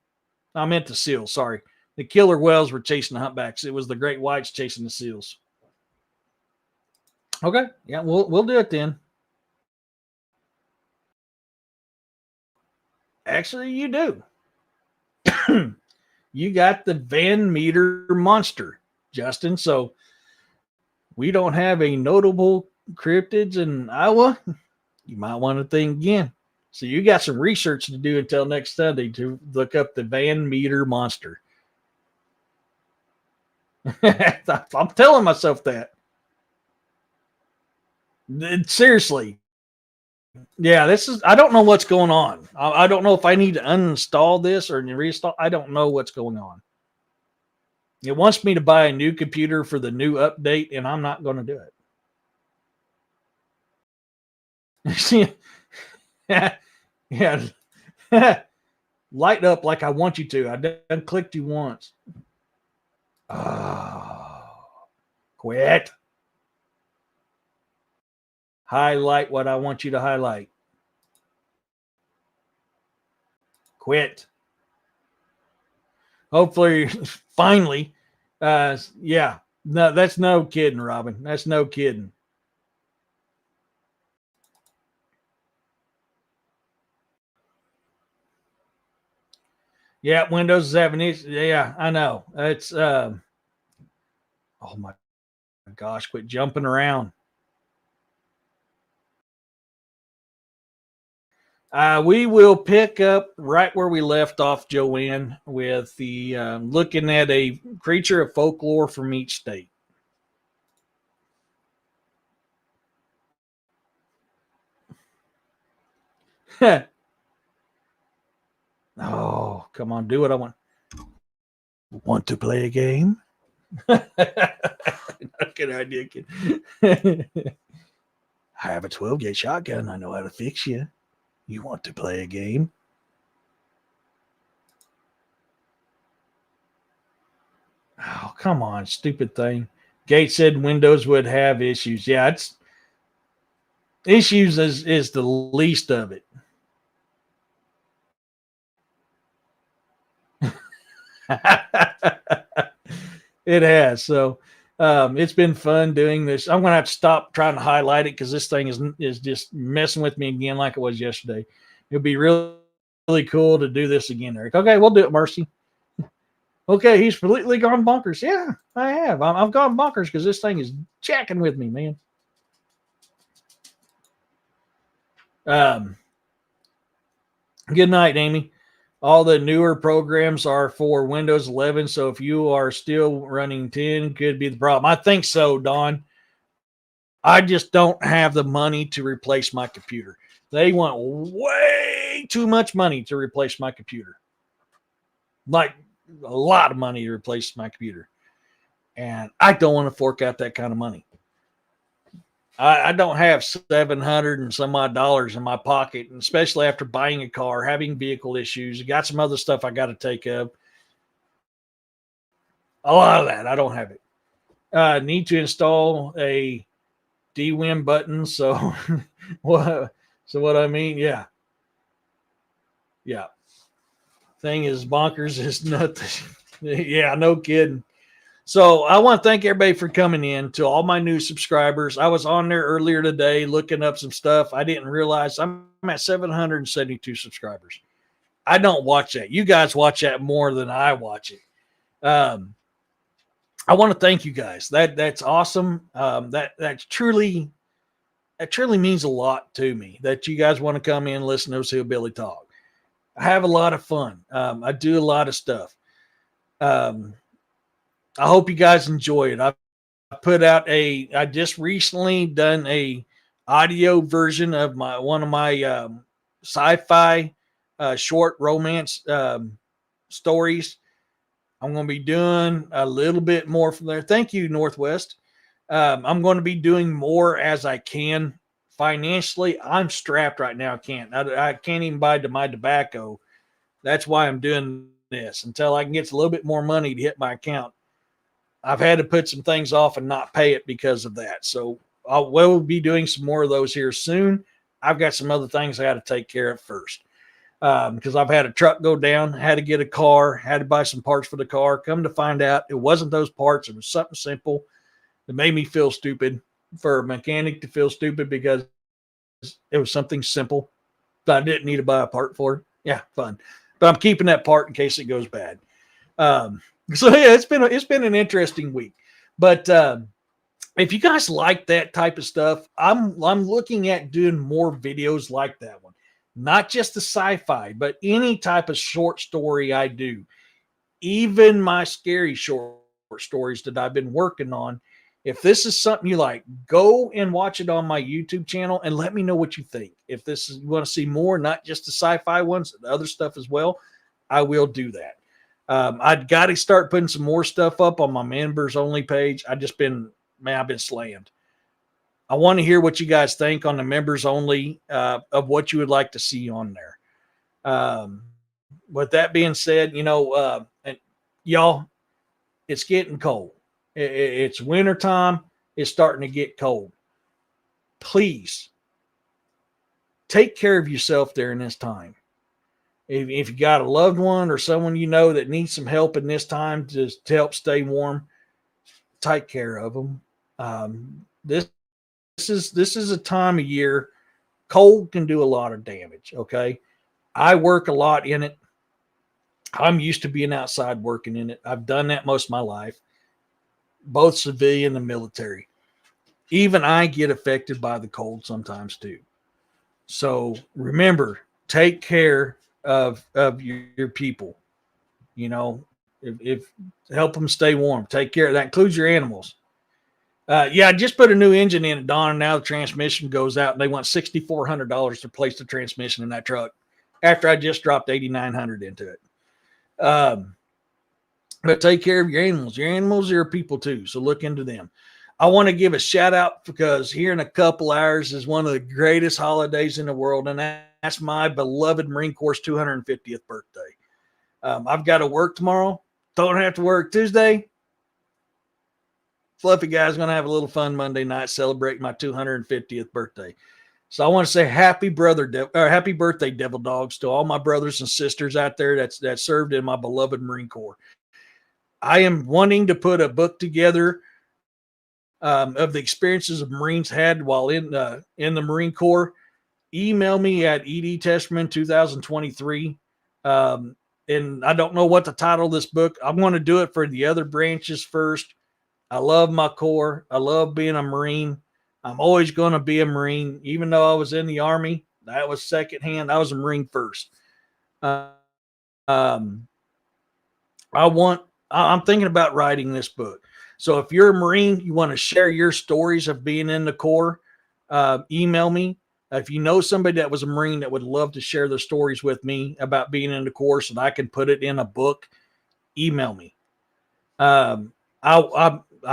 I meant the seals. Sorry, the killer whales were chasing the humpbacks. It was the great whites chasing the seals. Okay, yeah, we'll do it then. Actually, you do. You got the Van Meter monster, Justin. So we don't have a notable cryptids in Iowa. You might want to think again. So you got some research to do until next Sunday to look up the Van Meter monster. I'm telling myself that. Seriously. Yeah, I don't know what's going on. I don't know if I need to uninstall this or reinstall. I don't know what's going on. It wants me to buy a new computer for the new update, and I'm not going to do it. Yeah. Light up like I want you to. I done clicked you once. Oh, quit. Highlight what I want you to highlight. Quit. Hopefully, finally. Yeah. No, that's no kidding, Robin. That's no kidding. Yeah, Windows is having issues. Yeah, I know. It's oh my gosh, quit jumping around. We will pick up right where we left off, Joanne, with the looking at a creature of folklore from each state. Oh, come on, do what I want. Want to play a game? Good idea, kid. I have a 12-gauge shotgun. I know how to fix you. You want to play a game? Oh, come on, stupid thing. Gates said Windows would have issues. Yeah, it's issues is the least of it. It has. So it's been fun doing this. I'm gonna have to stop trying to highlight it because this thing is just messing with me again like it was yesterday. It'll be really cool to do this again, Eric. Okay, we'll do it, Mercy. Okay, he's completely gone bonkers. Yeah, I have. I've gone bonkers because this thing is jacking with me, man. Good night, Amy. All the newer programs are for Windows 11, so if you are still running 10, could be the problem. I think so, Don. I just don't have the money to replace my computer. They want way too much money to replace my computer. Like a lot of money to replace my computer. And I don't want to fork out that kind of money. I don't have 700 and some odd dollars in my pocket, and especially after buying a car, having vehicle issues, got some other stuff I got to take up. A lot of that, I don't have it. Need to install a DWIM button. So, what I mean, yeah. Thing is bonkers is nothing. Yeah, no kidding. So I want to thank everybody for coming in. To all my new subscribers, I was on there earlier today looking up some stuff. I didn't realize I'm at 772 subscribers. I don't watch that. You guys watch that more than I watch it. I want to thank you guys. That's awesome. That truly means a lot to me that you guys want to come in and listen to us hillbilly talk. I have a lot of fun. I do a lot of stuff. I hope you guys enjoy it. I just recently done a audio version of one of my sci-fi short romance stories. I'm going to be doing a little bit more from there. Thank you, Northwest. I'm going to be doing more as I can. Financially, I'm strapped right now. I can't even buy my tobacco. That's why I'm doing this until I can get a little bit more money to hit my account. I've had to put some things off and not pay it because of that. So we'll be doing some more of those here soon. I've got some other things I got to take care of first because I've had a truck go down, had to get a car, had to buy some parts for the car. Come to find out, it wasn't those parts. It was something simple that made me feel stupid, for a mechanic to feel stupid because it was something simple that I didn't need to buy a part for. Yeah, fun. But I'm keeping that part in case it goes bad. So yeah, it's been an interesting week. But if you guys like that type of stuff, I'm looking at doing more videos like that one. Not just the sci-fi, but any type of short story I do. Even my scary short stories that I've been working on. If this is something you like, go and watch it on my YouTube channel and let me know what you think. If this is, you want to see more, not just the sci-fi ones, the other stuff as well, I will do that. I've got to start putting some more stuff up on my members only page. I've been slammed. I want to hear what you guys think on the members only of what you would like to see on there. With that being said, and y'all, it's getting cold. It's winter time. It's starting to get cold. Please take care of yourself during this time. If you got a loved one or someone you know that needs some help in this time to help stay warm, take care of them. This is a time of year. Cold can do a lot of damage. Okay, I work a lot in it. I'm used to being outside working in it. I've done that most of my life, both civilian and military. Even I get affected by the cold sometimes too. So remember, take care of your people. You know, if help them stay warm, take care. That includes your animals. Yeah, I just put a new engine in at Dawn, and now the transmission goes out, and they want $6,400 to replace the transmission in that truck after I just dropped $8,900 into it. But take care of your animals. Your animals are your people too, so look into them. I want to give a shout out because here in a couple hours is one of the greatest holidays in the world, and that's my beloved Marine Corps' 250th birthday. I've got to work tomorrow. Don't have to work Tuesday. Fluffy guy's going to have a little fun Monday night celebrating my 250th birthday. So I want to say happy birthday, Devil Dogs, to all my brothers and sisters out there that served in my beloved Marine Corps. I am wanting to put a book together of the experiences of Marines had while in the Marine Corps. Email me at edtesterman2023. And I don't know what the title of this book. I'm going to do it for the other branches first. I love my Corps. I love being a Marine. I'm always going to be a Marine, even though I was in the Army. That was secondhand. I was a Marine first. I'm thinking about writing this book. So if you're a Marine, you want to share your stories of being in the Corps, email me. If you know somebody that was a Marine that would love to share their stories with me about being in the Corps so that I can put it in a book, email me. I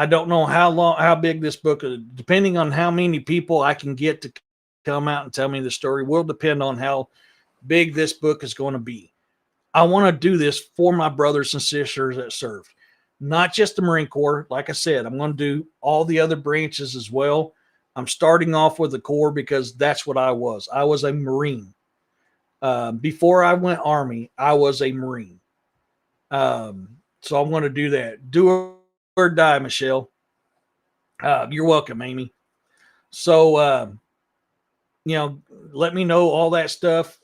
don't know how big this book is. Depending on how many people I can get to come out and tell me the story will depend on how big this book is going to be. I want to do this for my brothers and sisters that served, not just the Marine Corps. Like I said, I'm going to do all the other branches as well. I'm starting off with the Corps because that's what I was. I was a Marine. Before I went Army, I was a Marine. So I'm going to do that. Do or die, Michelle. You're welcome, Amy. So, let me know all that stuff.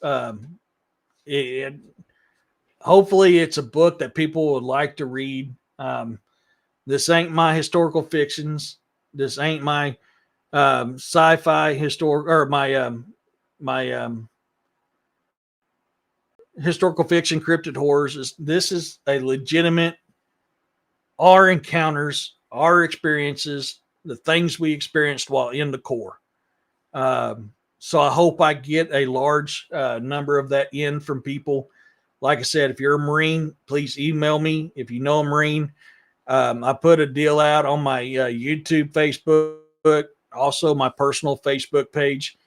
Hopefully it's a book that people would like to read. This ain't my historical fictions. This ain't my sci-fi or my historical fiction cryptid horrors. This is a legitimate, our encounters, our experiences, the things we experienced while in the Corps. So I hope I get a large number of that in from people. Like I said, if you're a Marine, please email me. If you know a Marine, I put a deal out on my YouTube, Facebook, also my personal Facebook page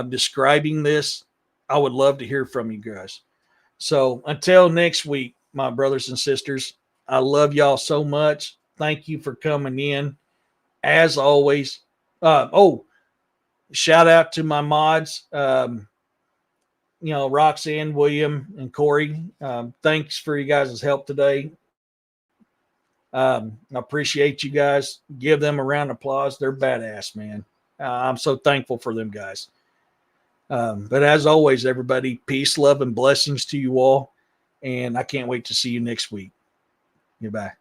describing this. I would love to hear from you guys. So until next week, my brothers and sisters, I love y'all so much. Thank you for coming in. As always, shout out to my mods, Roxanne, William, and Corey. Thanks for you guys' help today. I appreciate you guys. Give them a round of applause. They're badass, man. I'm so thankful for them guys. But as always, everybody, peace, love, and blessings to you all. And I can't wait to see you next week. Goodbye.